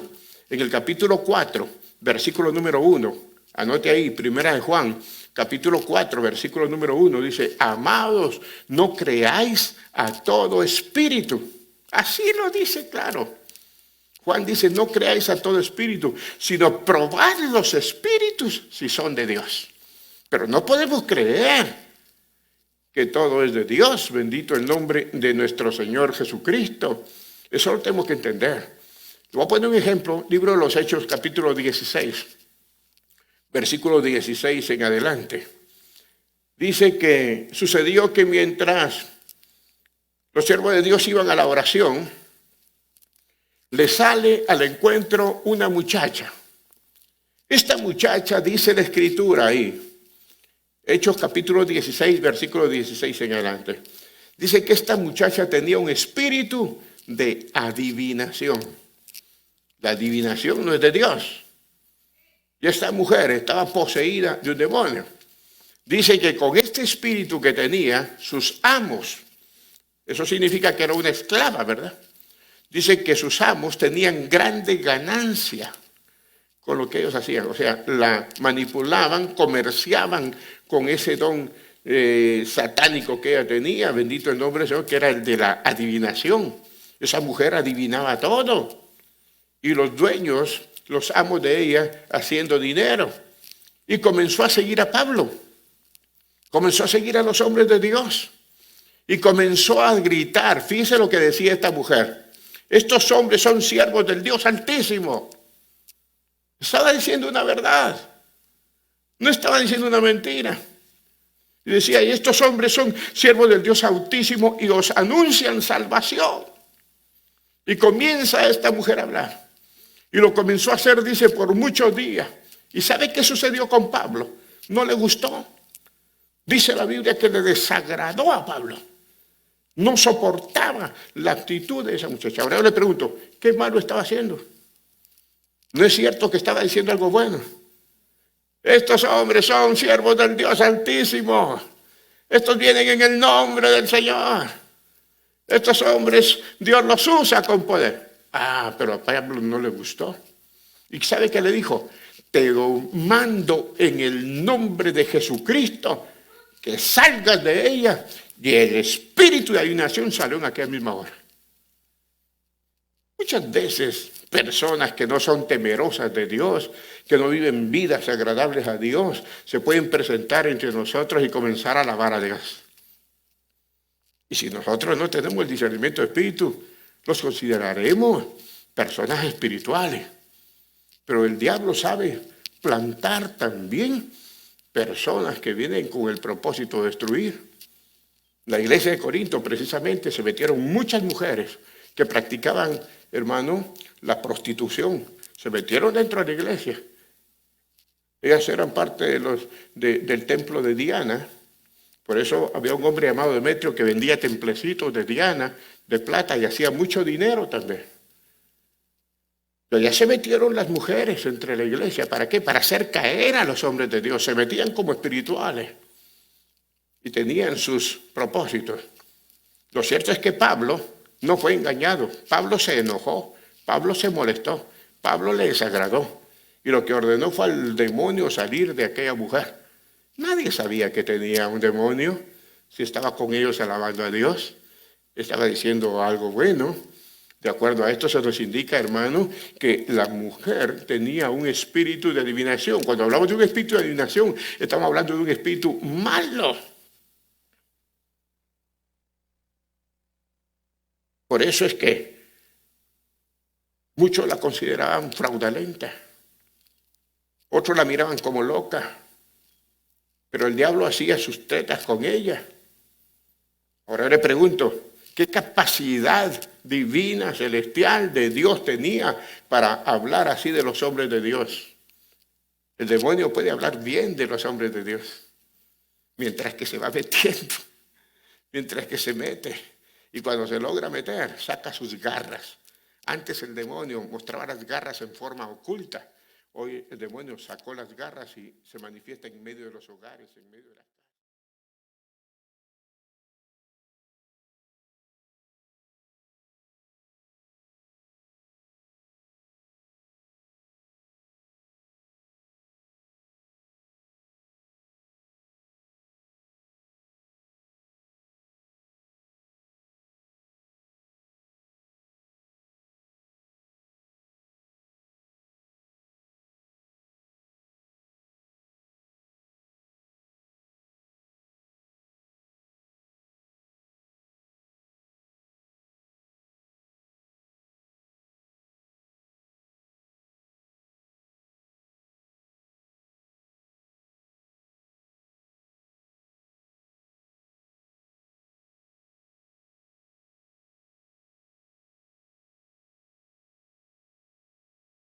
en el capítulo 4, versículo número 1. Anote ahí, Primera de Juan, capítulo 4, versículo número 1. Dice, amados, no creáis a todo espíritu. Así lo dice claro. Juan dice, no creáis a todo espíritu, sino probad los espíritus si son de Dios. Pero no podemos creer que todo es de Dios, bendito el nombre de nuestro Señor Jesucristo. Eso lo tenemos que entender. Le voy a poner un ejemplo, libro de los Hechos, capítulo 16, versículo 16 en adelante. Dice que sucedió que mientras los siervos de Dios iban a la oración, le sale al encuentro una muchacha. Esta muchacha, dice la Escritura ahí, Hechos capítulo 16, versículo 16 en adelante. Dice que esta muchacha tenía un espíritu de adivinación. La adivinación no es de Dios. Y esta mujer estaba poseída de un demonio. Dice que con este espíritu que tenía, sus amos, eso significa que era una esclava, ¿verdad? Dice que sus amos tenían grande ganancia con lo que ellos hacían. O sea, la manipulaban, comerciaban con ese don satánico que ella tenía, bendito el nombre del Señor, que era el de la adivinación. Esa mujer adivinaba todo. Y los dueños, los amos de ella, haciendo dinero. Y comenzó a seguir a Pablo. Comenzó a seguir a los hombres de Dios. Y comenzó a gritar. Fíjense lo que decía esta mujer. Estos hombres son siervos del Dios Altísimo. Estaba diciendo una verdad. No estaba diciendo una mentira. Y decía, y estos hombres son siervos del Dios Altísimo y os anuncian salvación. Y comienza esta mujer a hablar. Y lo comenzó a hacer, dice, por muchos días. ¿Y sabe qué sucedió con Pablo? No le gustó. Dice la Biblia que le desagradó a Pablo. No soportaba la actitud de esa muchacha. Ahora yo le pregunto, ¿qué malo estaba haciendo? ¿No es cierto que estaba diciendo algo bueno? Estos hombres son siervos del Dios Altísimo. Estos vienen en el nombre del Señor. Estos hombres, Dios los usa con poder. Pero a Pablo no le gustó. ¿Y sabe qué le dijo? Te mando en el nombre de Jesucristo que salgas de ella. Y el espíritu de adivinación salió en aquella misma hora. Muchas veces personas que no son temerosas de Dios, que no viven vidas agradables a Dios, se pueden presentar entre nosotros y comenzar a alabar a Dios. Y si nosotros no tenemos el discernimiento de espíritu, los consideraremos personas espirituales. Pero el diablo sabe plantar también personas que vienen con el propósito de destruir. La iglesia de Corinto, precisamente, se metieron muchas mujeres que practicaban, hermano, la prostitución. Se metieron dentro de la iglesia. Ellas eran parte del templo de Diana. Por eso había un hombre llamado Demetrio que vendía templecitos de Diana, de plata, y hacía mucho dinero también. Pero ya se metieron las mujeres entre la iglesia. ¿Para qué? Para hacer caer a los hombres de Dios. Se metían como espirituales y tenían sus propósitos. Lo cierto es que Pablo no fue engañado. Pablo se enojó, Pablo se molestó, Pablo le desagradó. Y lo que ordenó fue al demonio salir de aquella mujer. Nadie sabía que tenía un demonio, si estaba con ellos alabando a Dios, estaba diciendo algo bueno. De acuerdo a esto se nos indica, hermano, que la mujer tenía un espíritu de adivinación. Cuando hablamos de un espíritu de adivinación, estamos hablando de un espíritu malo. Por eso es que muchos la consideraban fraudulenta, otros la miraban como loca, pero el diablo hacía sus tretas con ella. Ahora le pregunto, ¿qué capacidad divina, celestial de Dios tenía para hablar así de los hombres de Dios? El demonio puede hablar bien de los hombres de Dios, mientras que se va metiendo, mientras que se mete. Y cuando se logra meter, saca sus garras. Antes el demonio mostraba las garras en forma oculta. Hoy el demonio sacó las garras y se manifiesta en medio de los hogares, en medio de las